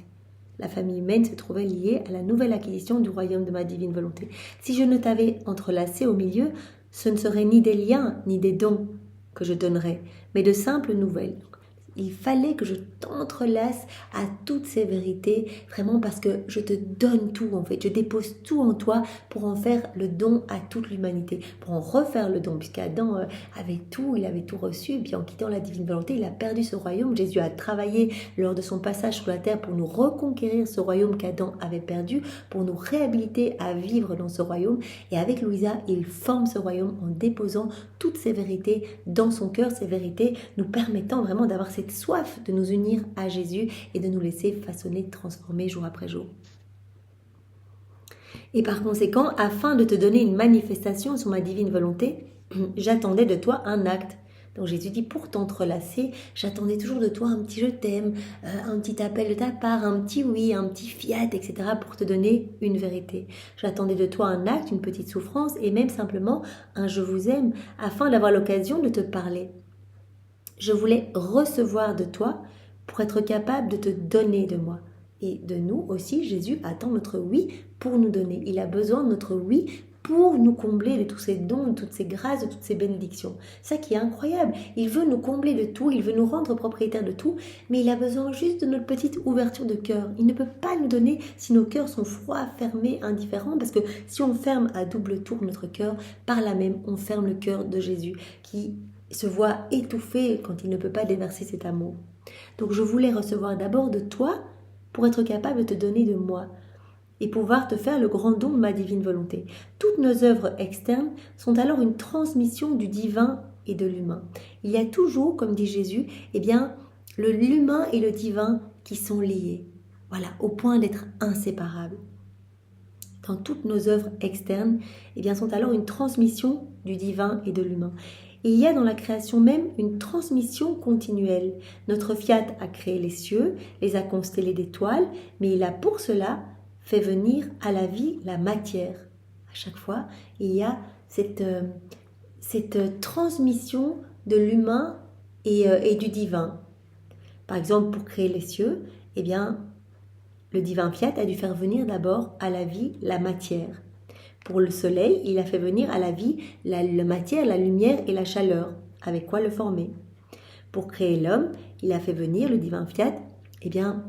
La famille humaine se trouvait liée à la nouvelle acquisition du royaume de ma divine volonté. Si je ne t'avais entrelacé au milieu, ce ne seraient ni des liens, ni des dons que je donnerais, mais de simples nouvelles. Il fallait que je t'entrelace à toutes ces vérités, vraiment parce que je te donne tout en fait. Je dépose tout en toi pour en faire le don à toute l'humanité, pour en refaire le don, puisqu'Adam avait tout, il avait tout reçu, et puis en quittant la divine volonté, il a perdu ce royaume. Jésus a travaillé lors de son passage sur la terre pour nous reconquérir ce royaume qu'Adam avait perdu, pour nous réhabiliter à vivre dans ce royaume. Et avec Louisa, il forme ce royaume en déposant toutes ces vérités dans son cœur, ces vérités nous permettant vraiment d'avoir cette soif de nous unir à Jésus et de nous laisser façonner, transformer jour après jour. Et par conséquent, afin de te donner une manifestation sur ma divine volonté, j'attendais de toi un acte. Donc Jésus dit, pour t'entrelacer, j'attendais toujours de toi un petit je t'aime, un petit appel de ta part, un petit oui, un petit fiat, etc. pour te donner une vérité. J'attendais de toi un acte, une petite souffrance et même simplement un je vous aime afin d'avoir l'occasion de te parler. Je voulais recevoir de toi pour être capable de te donner de moi. Et de nous aussi, Jésus attend notre oui pour nous donner. Il a besoin de notre oui pour nous combler de tous ces dons, de toutes ces grâces, de toutes ces bénédictions. Ça qui est incroyable. Il veut nous combler de tout, il veut nous rendre propriétaires de tout, mais il a besoin juste de notre petite ouverture de cœur. Il ne peut pas nous donner si nos cœurs sont froids, fermés, indifférents, parce que si on ferme à double tour notre cœur, par là même, on ferme le cœur de Jésus qui se voit étouffé quand il ne peut pas déverser cet amour. Donc je voulais recevoir d'abord de toi pour être capable de te donner de moi et pouvoir te faire le grand don de ma divine volonté. Toutes nos œuvres externes sont alors une transmission du divin et de l'humain. Il y a toujours, comme dit Jésus, eh bien, l'humain et le divin qui sont liés, voilà, au point d'être inséparables. Dans toutes nos œuvres externes, eh bien, sont alors une transmission du divin et de l'humain. Et il y a dans la création même une transmission continuelle. Notre fiat a créé les cieux, les a constellés d'étoiles, mais il a pour cela fait venir à la vie la matière. À chaque fois, il y a cette transmission de l'humain et du divin. Par exemple, pour créer les cieux, eh bien, le divin fiat a dû faire venir d'abord à la vie la matière. Pour le soleil, il a fait venir à la vie la matière, la lumière et la chaleur, avec quoi le former. Pour créer l'homme, il a fait venir le divin fiat, eh bien,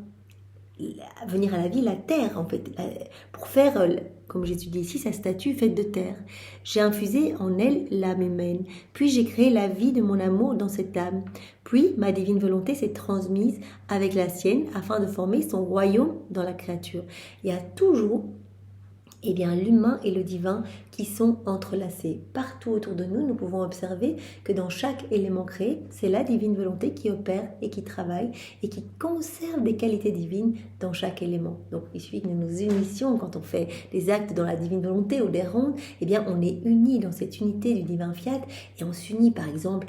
venir à la vie la terre, en fait, pour faire, comme j'étudie ici, sa statue faite de terre. J'ai infusé en elle l'âme humaine, puis j'ai créé la vie de mon amour dans cette âme. Puis ma divine volonté s'est transmise avec la sienne afin de former son royaume dans la créature. Il y a toujours eh bien, l'humain et le divin qui sont entrelacés. Partout autour de nous, nous pouvons observer que dans chaque élément créé, c'est la divine volonté qui opère et qui travaille et qui conserve des qualités divines dans chaque élément. Donc, il suffit que nous nous unissions quand on fait des actes dans la divine volonté ou des rondes, eh bien, on est unis dans cette unité du divin fiat et on s'unit, par exemple,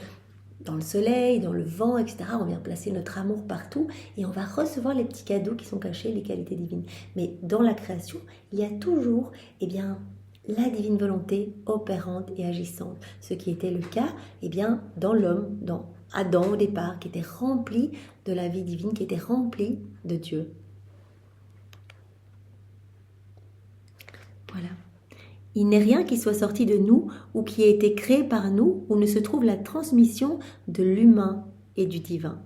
dans le soleil, dans le vent, etc. On vient placer notre amour partout et on va recevoir les petits cadeaux qui sont cachés, les qualités divines. Mais dans la création, il y a toujours la divine volonté opérante et agissante. Ce qui était le cas dans l'homme, dans Adam au départ, qui était rempli de la vie divine, qui était rempli de Dieu. Voilà. Il n'est rien qui soit sorti de nous ou qui ait été créé par nous où ne se trouve la transmission de l'humain et du divin.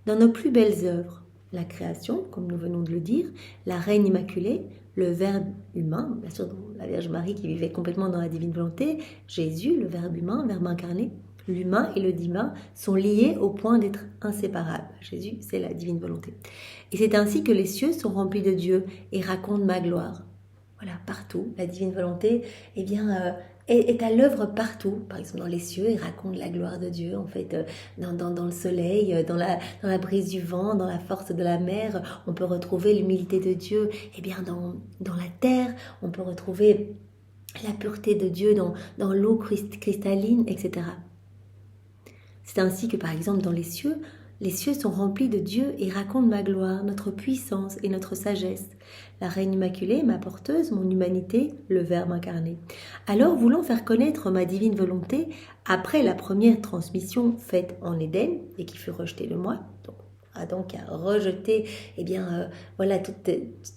Dans nos plus belles œuvres, la création, comme nous venons de le dire, la Reine Immaculée, le Verbe humain, bien sûr la Vierge Marie qui vivait complètement dans la divine volonté, Jésus, le Verbe humain, Verbe incarné, l'humain et le divin sont liés au point d'être inséparables. Jésus, c'est la divine volonté. Et c'est ainsi que les cieux sont remplis de Dieu et racontent ma gloire. Voilà, partout, la divine volonté est à l'œuvre partout. Par exemple, dans les cieux, il raconte la gloire de Dieu, en fait, dans le soleil, dans la brise du vent, dans la force de la mer, on peut retrouver l'humilité de Dieu. Et bien, dans la terre, on peut retrouver la pureté de Dieu dans l'eau cristalline, etc. C'est ainsi que, par exemple, dans les cieux sont remplis de Dieu et racontent ma gloire, notre puissance et notre sagesse. La Reine Immaculée, ma porteuse, mon humanité, le Verbe incarné. Alors, voulant faire connaître ma divine volonté, après la première transmission faite en Éden et qui fut rejetée de moi, donc Adam qui a rejeté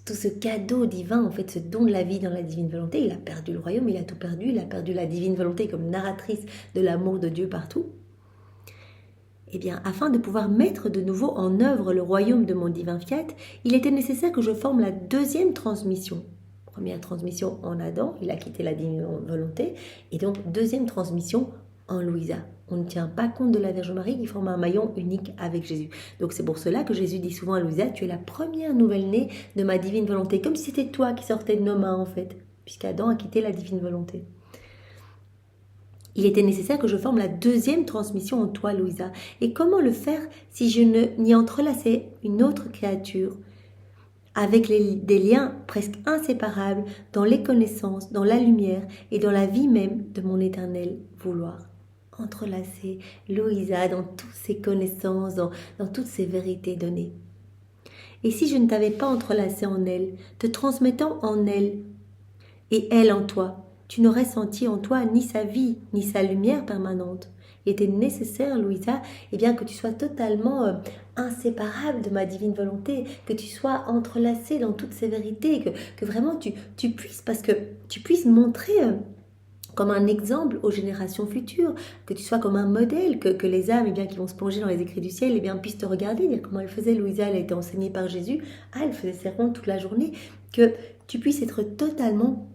tout ce cadeau divin, en fait, ce don de la vie dans la divine volonté, il a perdu le royaume, il a tout perdu, il a perdu la divine volonté comme narratrice de l'amour de Dieu partout. Afin de pouvoir mettre de nouveau en œuvre le royaume de mon divin fiat, il était nécessaire que je forme la deuxième transmission. Première transmission en Adam, il a quitté la divine volonté, et donc deuxième transmission en Louisa. On ne tient pas compte de la Vierge Marie qui forme un maillon unique avec Jésus. Donc c'est pour cela que Jésus dit souvent à Louisa, tu es la première nouvelle-née de ma divine volonté, comme si c'était toi qui sortais de nos mains en fait, puisqu'Adam a quitté la divine volonté. Il était nécessaire que je forme la deuxième transmission en toi, Louisa. Et comment le faire si je n'y entrelaçais une autre créature avec des liens presque inséparables dans les connaissances, dans la lumière et dans la vie même de mon éternel vouloir. Entrelacer Louisa dans toutes ses connaissances, dans toutes ses vérités données. Et si je ne t'avais pas entrelacé en elle, te transmettant en elle et elle en toi, tu n'aurais senti en toi ni sa vie, ni sa lumière permanente. Il était nécessaire, Louisa, que tu sois totalement inséparable de ma divine volonté, que tu sois entrelacée dans toutes ces vérités, que vraiment tu puisses montrer comme un exemple aux générations futures, que tu sois comme un modèle, que les âmes qui vont se plonger dans les écrits du ciel puissent te regarder, dire comment elle faisait. Louisa, elle a été enseignée par Jésus, elle faisait ses rondes toute la journée, que tu puisses être totalement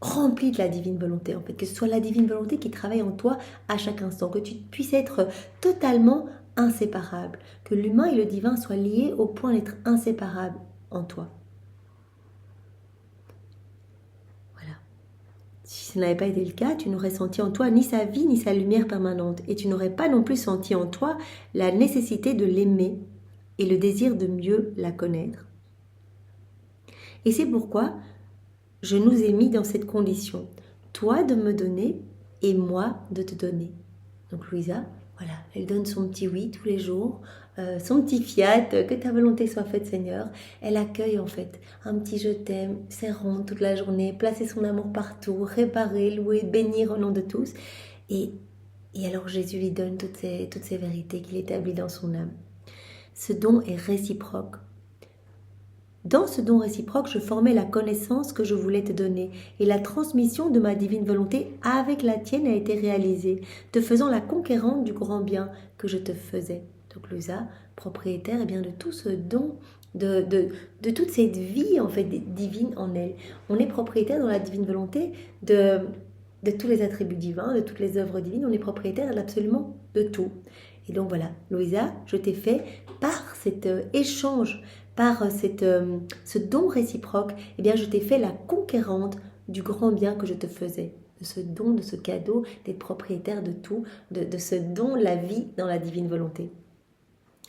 rempli de la divine volonté, en fait, que ce soit la divine volonté qui travaille en toi à chaque instant, que tu puisses être totalement inséparable, que l'humain et le divin soient liés au point d'être inséparables en toi. Voilà. Si ce n'avait pas été le cas, tu n'aurais senti en toi ni sa vie ni sa lumière permanente, et tu n'aurais pas non plus senti en toi la nécessité de l'aimer et le désir de mieux la connaître. Et c'est pourquoi je nous ai mis dans cette condition, toi de me donner et moi de te donner. Donc Louisa, voilà, elle donne son petit oui tous les jours, son petit fiat, que ta volonté soit faite Seigneur. Elle accueille en fait un petit je t'aime, ses rondes toute la journée, placer son amour partout, réparer, louer, bénir au nom de tous. Et alors Jésus lui donne toutes ces vérités qu'il établit dans son âme. Ce don est réciproque. Dans ce don réciproque, je formais la connaissance que je voulais te donner et la transmission de ma divine volonté avec la tienne a été réalisée, te faisant la conquérante du grand bien que je te faisais. Donc Louisa, propriétaire de tout ce don, de toute cette vie en fait divine en elle. On est propriétaire dans la divine volonté de tous les attributs divins, de toutes les œuvres divines, on est propriétaire d'absolument de tout. Et donc voilà, Louisa, je t'ai fait par cet échange, par ce don réciproque, eh bien, je t'ai fait la conquérante du grand bien que je te faisais, de ce don, de ce cadeau, d'être propriétaire de tout, de ce don, la vie dans la divine volonté.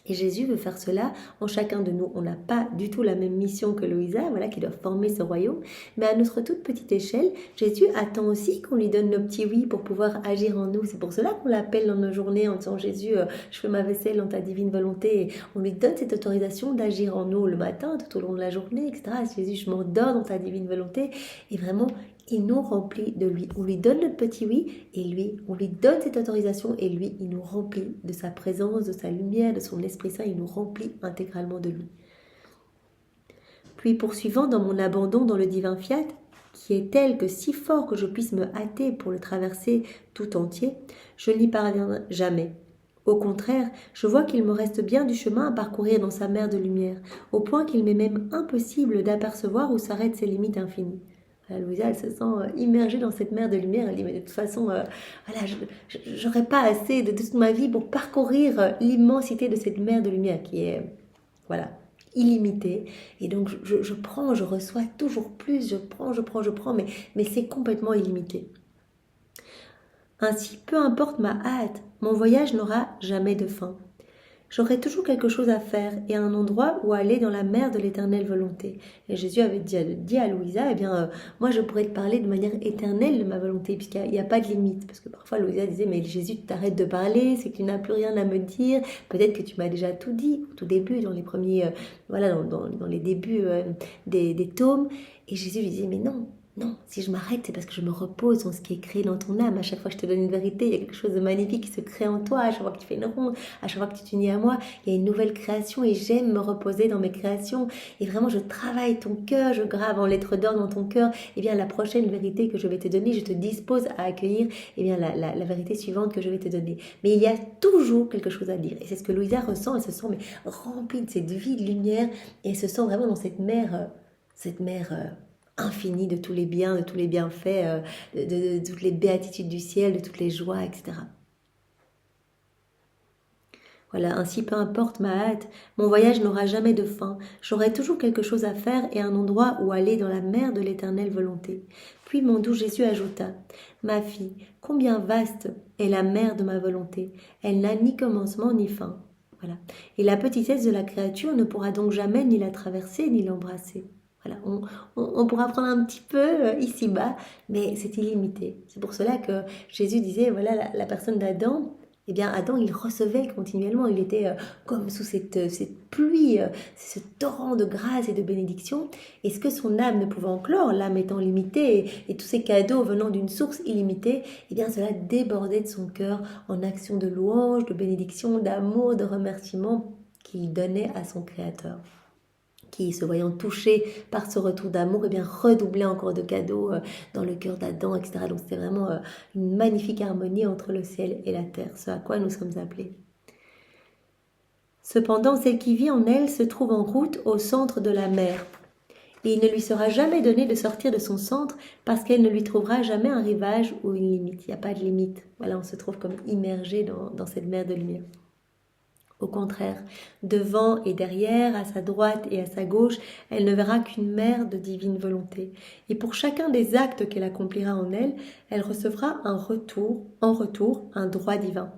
Et Jésus veut faire cela en chacun de nous. On n'a pas du tout la même mission que Louisa, voilà, qui doit former ce royaume. Mais à notre toute petite échelle, Jésus attend aussi qu'on lui donne nos petits oui pour pouvoir agir en nous. C'est pour cela qu'on l'appelle dans nos journées en disant Jésus, je fais ma vaisselle dans ta divine volonté. Et on lui donne cette autorisation d'agir en nous le matin, tout au long de la journée, etc. Jésus, je m'endors dans ta divine volonté. Et vraiment, il nous remplit de lui. On lui donne notre petit oui et lui, on lui donne cette autorisation et lui, il nous remplit de sa présence, de sa lumière, de son Esprit Saint, il nous remplit intégralement de lui. Puis poursuivant dans mon abandon dans le divin fiat, qui est tel que si fort que je puisse me hâter pour le traverser tout entier, je n'y parviendrai jamais. Au contraire, je vois qu'il me reste bien du chemin à parcourir dans sa mer de lumière, au point qu'il m'est même impossible d'apercevoir où s'arrêtent ses limites infinies. Louisa, elle se sent immergée dans cette mer de lumière. Elle dit, mais de toute façon, voilà, je n'aurai pas assez de toute ma vie pour parcourir l'immensité de cette mer de lumière qui est, voilà, illimitée. Et donc, je prends, je reçois toujours plus, je prends, mais c'est complètement illimité. Ainsi, peu importe ma hâte, mon voyage n'aura jamais de fin. J'aurai toujours quelque chose à faire et un endroit où aller dans la mer de l'éternelle volonté. Et Jésus avait dit à Louisa, eh bien, moi je pourrais te parler de manière éternelle de ma volonté, puisqu'il n'y a pas de limite. Parce que parfois Louisa disait, mais Jésus, t'arrêtes de parler, c'est que tu n'as plus rien à me dire. Peut-être que tu m'as déjà tout dit, au tout début, dans les premiers, voilà, dans les débuts des tomes. Et Jésus lui disait, mais non. Non, si je m'arrête, c'est parce que je me repose en ce qui est créé dans ton âme. À chaque fois que je te donne une vérité, il y a quelque chose de magnifique qui se crée en toi. À chaque fois que tu fais une ronde, à chaque fois que tu t'unis à moi, il y a une nouvelle création et j'aime me reposer dans mes créations. Et vraiment, je travaille ton cœur, je grave en lettres d'or dans ton cœur. Et bien, la prochaine vérité que je vais te donner, je te dispose à accueillir bien, la vérité suivante que je vais te donner. Mais il y a toujours quelque chose à dire. Et c'est ce que Louisa ressent. Elle se sent remplie de cette vie de lumière et elle se sent vraiment dans cette mer infini de tous les biens, de tous les bienfaits, de toutes les béatitudes du ciel, de toutes les joies, etc. Voilà, ainsi peu importe ma hâte, mon voyage n'aura jamais de fin, j'aurai toujours quelque chose à faire et un endroit où aller dans la mer de l'éternelle volonté. Puis mon doux Jésus ajouta, « Ma fille, combien vaste est la mer de ma volonté, elle n'a ni commencement ni fin. » Voilà. Et la petitesse de la créature ne pourra donc jamais ni la traverser ni l'embrasser. Voilà, on pourra prendre un petit peu ici-bas, mais c'est illimité. C'est pour cela que Jésus disait, voilà, la personne d'Adam, eh bien Adam, il recevait continuellement, il était comme sous cette pluie, ce torrent de grâce et de bénédiction. Et ce que son âme ne pouvait enclore, l'âme étant limitée et tous ces cadeaux venant d'une source illimitée, eh bien cela débordait de son cœur en action de louange, de bénédiction, d'amour, de remerciement qu'il donnait à son Créateur, qui, se voyant touché par ce retour d'amour, eh bien, redoublait encore de cadeaux dans le cœur d'Adam, etc. Donc c'était vraiment une magnifique harmonie entre le ciel et la terre, ce à quoi nous sommes appelés. Cependant, celle qui vit en elle se trouve en route au centre de la mer. Et il ne lui sera jamais donné de sortir de son centre parce qu'elle ne lui trouvera jamais un rivage ou une limite. Il n'y a pas de limite. Voilà, on se trouve comme immergé dans cette mer de lumière. Au contraire, devant et derrière, à sa droite et à sa gauche, elle ne verra qu'une mer de divine volonté. Et pour chacun des actes qu'elle accomplira en elle, elle recevra en retour un droit divin.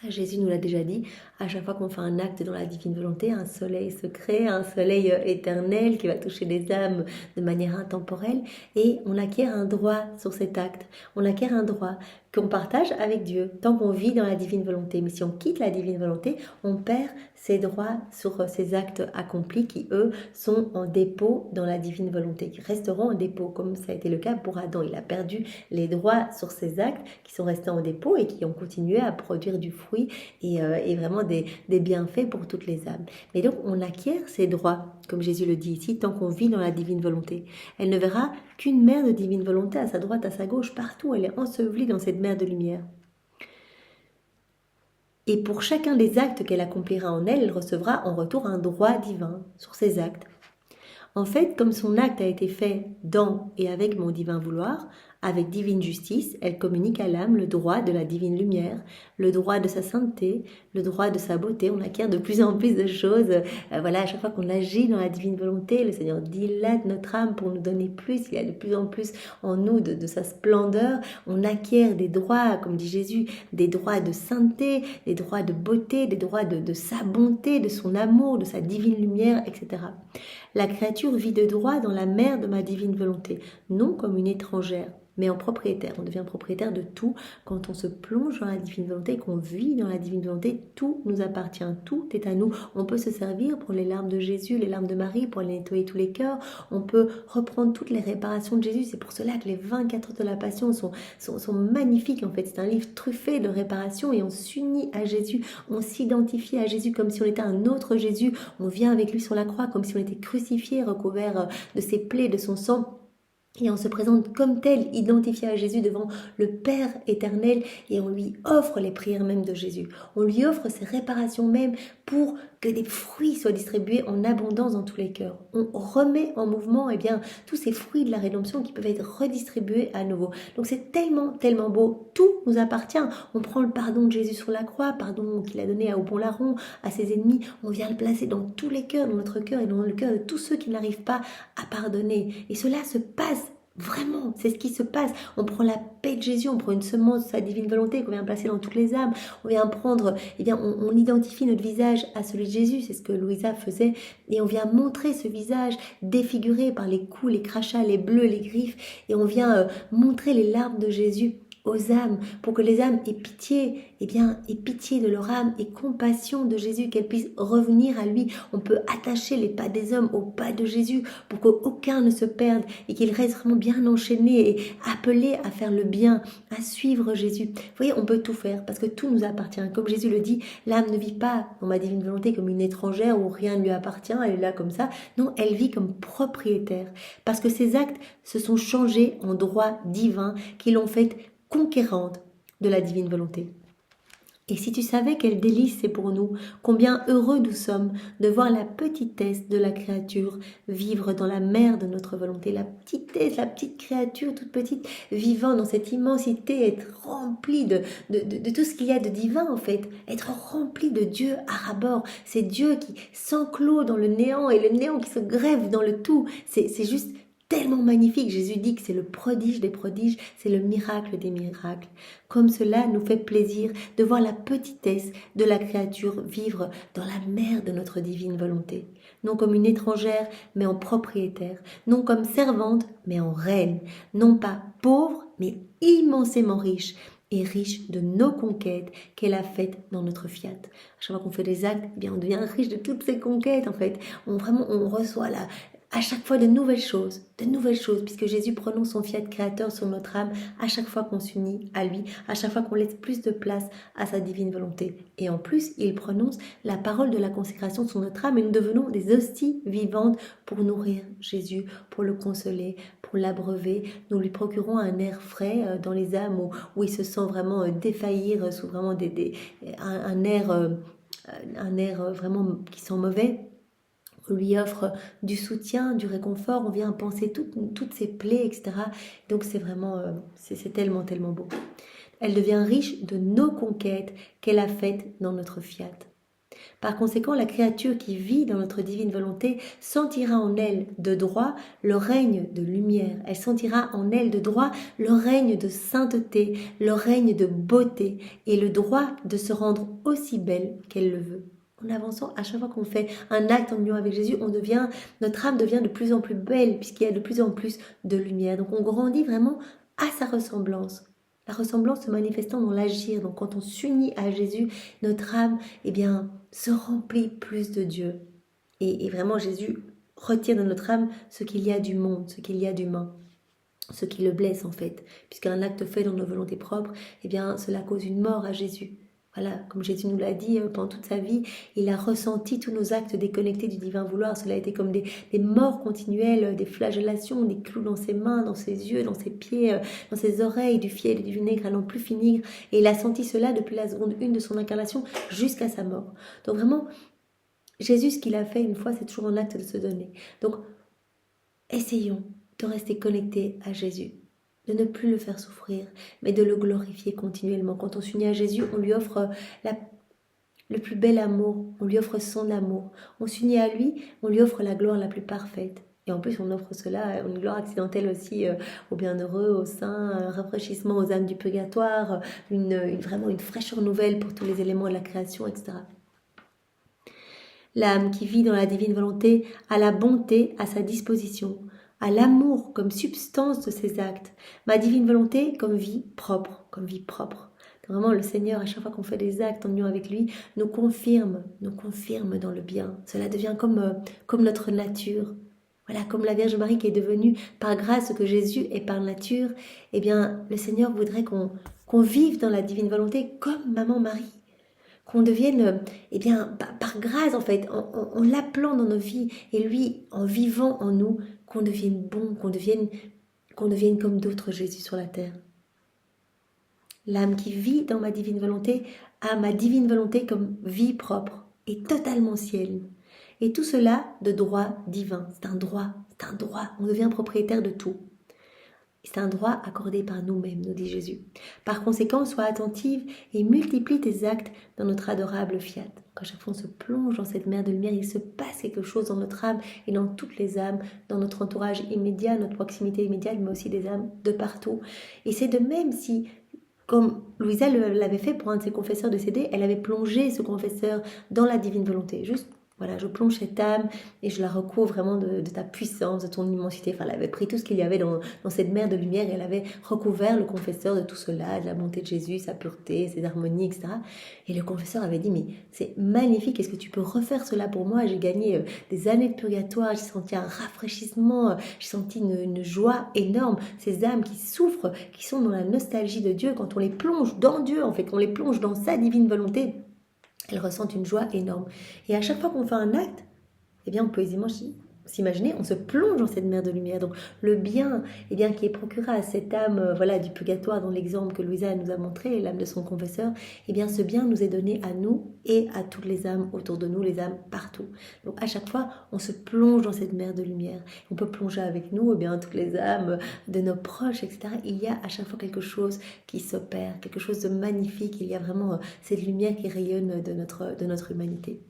Ça, Jésus nous l'a déjà dit, à chaque fois qu'on fait un acte dans la divine volonté, un soleil se crée, un soleil éternel qui va toucher les âmes de manière intemporelle, et on acquiert un droit sur cet acte, on acquiert un droit qu'on partage avec Dieu, tant qu'on vit dans la divine volonté. Mais si on quitte la divine volonté, on perd ses droits sur ces actes accomplis qui, eux, sont en dépôt dans la divine volonté, qui resteront en dépôt, comme ça a été le cas pour Adam. Il a perdu les droits sur ces actes qui sont restés en dépôt et qui ont continué à produire du fruit et vraiment des bienfaits pour toutes les âmes. Mais donc, on acquiert ces droits, comme Jésus le dit ici, tant qu'on vit dans la divine volonté. Elle ne verra qu'une mer de divine volonté à sa droite, à sa gauche, partout. Elle est ensevelie dans cette mer de lumière. Et pour chacun des actes qu'elle accomplira en elle, elle recevra en retour un droit divin sur ces actes. En fait, comme son acte a été fait dans et avec mon divin vouloir, Avec divine justice, elle communique à l'âme le droit de la divine lumière, le droit de sa sainteté, le droit de sa beauté. On acquiert de plus en plus de choses. Voilà, à chaque fois qu'on agit dans la divine volonté, le Seigneur dilate notre âme pour nous donner plus. Il y a de plus en plus en nous de sa splendeur. On acquiert des droits, comme dit Jésus, des droits de sainteté, des droits de beauté, des droits de sa bonté, de son amour, de sa divine lumière, etc. La créature vit de droit dans la mer de ma divine volonté, non comme une étrangère, mais en propriétaire. On devient propriétaire de tout quand on se plonge dans la divine volonté, qu'on vit dans la divine volonté. Tout nous appartient, tout est à nous. On peut se servir pour les larmes de Jésus, les larmes de Marie, pour aller nettoyer tous les cœurs. On peut reprendre toutes les réparations de Jésus. C'est pour cela que les 24 heures de la Passion sont magnifiques. En fait, c'est un livre truffé de réparation et on s'unit à Jésus. On s'identifie à Jésus comme si on était un autre Jésus. On vient avec lui sur la croix comme si on était crucifié, recouvert de ses plaies, de son sang. Et on se présente comme tel, identifié à Jésus devant le Père éternel et on lui offre les prières même de Jésus. On lui offre ses réparations même pour que des fruits soient distribués en abondance dans tous les cœurs. On remet en mouvement tous ces fruits de la rédemption qui peuvent être redistribués à nouveau. Donc c'est tellement, tellement beau. Tout nous appartient. On prend le pardon de Jésus sur la croix, pardon qu'il a donné à Aubon Larron, à ses ennemis. On vient le placer dans tous les cœurs, dans notre cœur et dans le cœur de tous ceux qui n'arrivent pas à pardonner. Et cela se passe. Vraiment, c'est ce qui se passe. On prend la paix de Jésus, on prend une semence de sa divine volonté qu'on vient placer dans toutes les âmes. On vient prendre, on identifie notre visage à celui de Jésus, c'est ce que Louisa faisait. Et on vient montrer ce visage défiguré par les coups, les crachats, les bleus, les griffes. Et on vient montrer les larmes de Jésus aux âmes, pour que les âmes aient pitié, aient pitié de leur âme et compassion de Jésus, qu'elles puissent revenir à lui. On peut attacher les pas des hommes aux pas de Jésus pour qu'aucun ne se perde et qu'ils restent vraiment bien enchaînés et appelés à faire le bien, à suivre Jésus. Vous voyez, on peut tout faire parce que tout nous appartient. Comme Jésus le dit, l'âme ne vit pas dans ma divine volonté comme une étrangère où rien ne lui appartient, elle est là comme ça. Non, elle vit comme propriétaire parce que ses actes se sont changés en droit divin qui l'ont fait conquérante de la divine volonté. Et si tu savais quel délice c'est pour nous, combien heureux nous sommes de voir la petitesse de la créature vivre dans la mer de notre volonté, la petitesse, la petite créature toute petite vivant dans cette immensité, être remplie de tout ce qu'il y a de divin en fait, être remplie de Dieu à ras-bord. C'est Dieu qui s'enclôt dans le néant et le néant qui se grève dans le tout. C'est juste tellement magnifique. Jésus dit que c'est le prodige des prodiges, c'est le miracle des miracles. Comme cela nous fait plaisir de voir la petitesse de la créature vivre dans la mer de notre divine volonté. Non comme une étrangère, mais en propriétaire. Non comme servante, mais en reine. Non pas pauvre, mais immensément riche. Et riche de nos conquêtes qu'elle a faites dans notre fiat. À chaque fois qu'on fait des actes, on devient riche de toutes ces conquêtes en fait. On reçoit à chaque fois de nouvelles choses, puisque Jésus prononce son fiat créateur sur notre âme à chaque fois qu'on s'unit à lui, à chaque fois qu'on laisse plus de place à sa divine volonté. Et en plus, il prononce la parole de la consécration sur notre âme et nous devenons des hosties vivantes pour nourrir Jésus, pour le consoler, pour l'abreuver. Nous lui procurons un air frais dans les âmes où il se sent vraiment défaillir sous vraiment un air vraiment qui sent mauvais. On lui offre du soutien, du réconfort, on vient penser toutes ses plaies, etc. Donc c'est vraiment, c'est tellement, tellement beau. Elle devient riche de nos conquêtes qu'elle a faites dans notre fiat. Par conséquent, la créature qui vit dans notre divine volonté sentira en elle de droit le règne de lumière. Elle sentira en elle de droit le règne de sainteté, le règne de beauté et le droit de se rendre aussi belle qu'elle le veut. En avançant, à chaque fois qu'on fait un acte en union avec Jésus, notre âme devient de plus en plus belle puisqu'il y a de plus en plus de lumière. Donc on grandit vraiment à sa ressemblance. La ressemblance se manifestant dans l'agir. Donc quand on s'unit à Jésus, notre âme se remplit plus de Dieu. Et vraiment Jésus retire de notre âme ce qu'il y a du monde, ce qu'il y a d'humain. Ce qui le blesse en fait. Puisqu'un acte fait dans nos volontés propres, cela cause une mort à Jésus. Voilà, comme Jésus nous l'a dit pendant toute sa vie, il a ressenti tous nos actes déconnectés du divin vouloir. Cela a été comme des morts continuelles, des flagellations, des clous dans ses mains, dans ses yeux, dans ses pieds, dans ses oreilles, du fiel et du vinaigre à n'en plus finir. Et il a senti cela depuis la seconde 1 de son incarnation jusqu'à sa mort. Donc vraiment, Jésus, ce qu'il a fait une fois, c'est toujours un acte de se donner. Donc, essayons de rester connectés à Jésus. de ne plus le faire souffrir, mais de le glorifier continuellement. Quand on s'unit à Jésus, on lui offre le plus bel amour, on lui offre son amour. On s'unit à lui, on lui offre la gloire la plus parfaite. Et en plus, on offre cela, une gloire accidentelle aussi aux bienheureux, aux saints, un rafraîchissement aux âmes du purgatoire, vraiment une fraîcheur nouvelle pour tous les éléments de la création, etc. L'âme qui vit dans la divine volonté a la bonté à sa disposition, a l'amour comme substance de ses actes, ma divine volonté comme vie propre, comme vie propre. Vraiment, le Seigneur, à chaque fois qu'on fait des actes en union avec lui, nous confirme dans le bien. Cela devient comme notre nature. Voilà, comme la Vierge Marie qui est devenue par grâce que Jésus est par nature, eh bien, le Seigneur voudrait qu'on vive dans la divine volonté comme Maman Marie. Qu'on devienne, eh bien, par grâce en fait, en l'appelant dans nos vies, et lui, en vivant en nous, qu'on devienne bon, qu'on devienne comme d'autres Jésus sur la terre. L'âme qui vit dans ma divine volonté a ma divine volonté comme vie propre et totalement ciel. Et tout cela de droit divin. C'est un droit. On devient propriétaire de tout. C'est un droit accordé par nous-mêmes, nous dit Jésus. Par conséquent, sois attentive et multiplie tes actes dans notre adorable fiat. Quand chaque fois on se plonge dans cette mer de lumière, il se passe quelque chose dans notre âme et dans toutes les âmes, dans notre entourage immédiat, notre proximité immédiate, mais aussi des âmes de partout. Et c'est de même si, comme Louisa l'avait fait pour un de ses confesseurs décédés, elle avait plongé ce confesseur dans la divine volonté. Juste, voilà, je plonge cette âme et je la recouvre vraiment de ta puissance, de ton immensité. Enfin, elle avait pris tout ce qu'il y avait dans cette mer de lumière et elle avait recouvert le confesseur de tout cela, de la bonté de Jésus, sa pureté, ses harmonies, etc. Et le confesseur avait dit, mais c'est magnifique, est-ce que tu peux refaire cela pour moi? J'ai gagné des années de purgatoire, j'ai senti un rafraîchissement, j'ai senti une joie énorme. Ces âmes qui souffrent, qui sont dans la nostalgie de Dieu, quand on les plonge dans Dieu, en fait, on les plonge dans sa divine volonté, elles ressentent une joie énorme. Et à chaque fois qu'on fait un acte, eh bien, on peut aisément s'imaginer, on se plonge dans cette mer de lumière. Donc, le bien, eh bien, qui est procuré à cette âme, voilà, du purgatoire, dans l'exemple que Louisa nous a montré, l'âme de son confesseur, eh bien, ce bien nous est donné à nous et à toutes les âmes autour de nous, les âmes partout. Donc, à chaque fois, on se plonge dans cette mer de lumière. On peut plonger avec nous, eh bien, toutes les âmes de nos proches, etc. Il y a à chaque fois quelque chose qui s'opère, quelque chose de magnifique. Il y a vraiment cette lumière qui rayonne de notre humanité.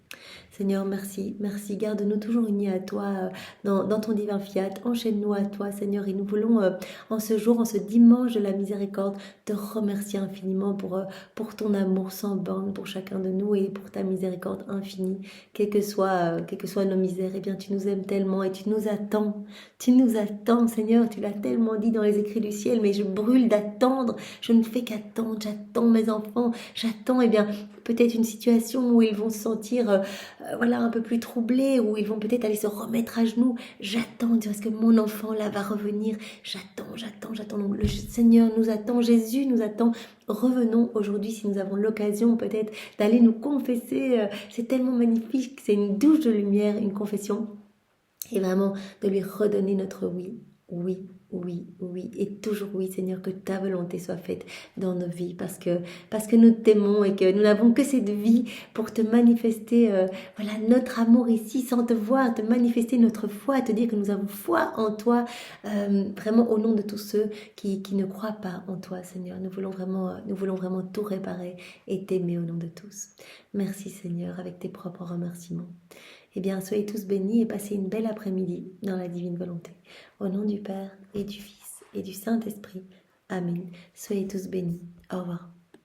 Seigneur, merci, garde-nous toujours unis à toi dans ton divin fiat, enchaîne-nous à toi Seigneur et nous voulons en ce jour, en ce dimanche de la miséricorde, te remercier infiniment pour ton amour sans borne pour chacun de nous et pour ta miséricorde infinie, quelles que soient nos misères, eh bien tu nous aimes tellement et tu nous attends Seigneur, tu l'as tellement dit dans les écrits du ciel, mais je brûle d'attendre, je ne fais qu'attendre, j'attends mes enfants, j'attends eh bien peut-être une situation où ils vont se sentir voilà, un peu plus troublés, où ils vont peut-être aller se remettre à genoux. J'attends, est-ce que mon enfant là va revenir? J'attends. Donc le Seigneur nous attend, Jésus nous attend. Revenons aujourd'hui si nous avons l'occasion peut-être d'aller nous confesser. C'est tellement magnifique, c'est une douche de lumière, une confession. Et vraiment de lui redonner notre oui. Oui, et toujours oui, Seigneur, que ta volonté soit faite dans nos vies, parce que nous t'aimons et que nous n'avons que cette vie pour te manifester, voilà, notre amour ici, sans te voir, te manifester notre foi, te dire que nous avons foi en toi, vraiment au nom de tous ceux qui ne croient pas en toi, Seigneur. Nous voulons vraiment tout réparer et t'aimer au nom de tous. Merci, Seigneur, avec tes propres remerciements. Eh bien, soyez tous bénis et passez une belle après-midi dans la divine volonté. Au nom du Père et du Fils et du Saint-Esprit. Amen. Soyez tous bénis. Au revoir.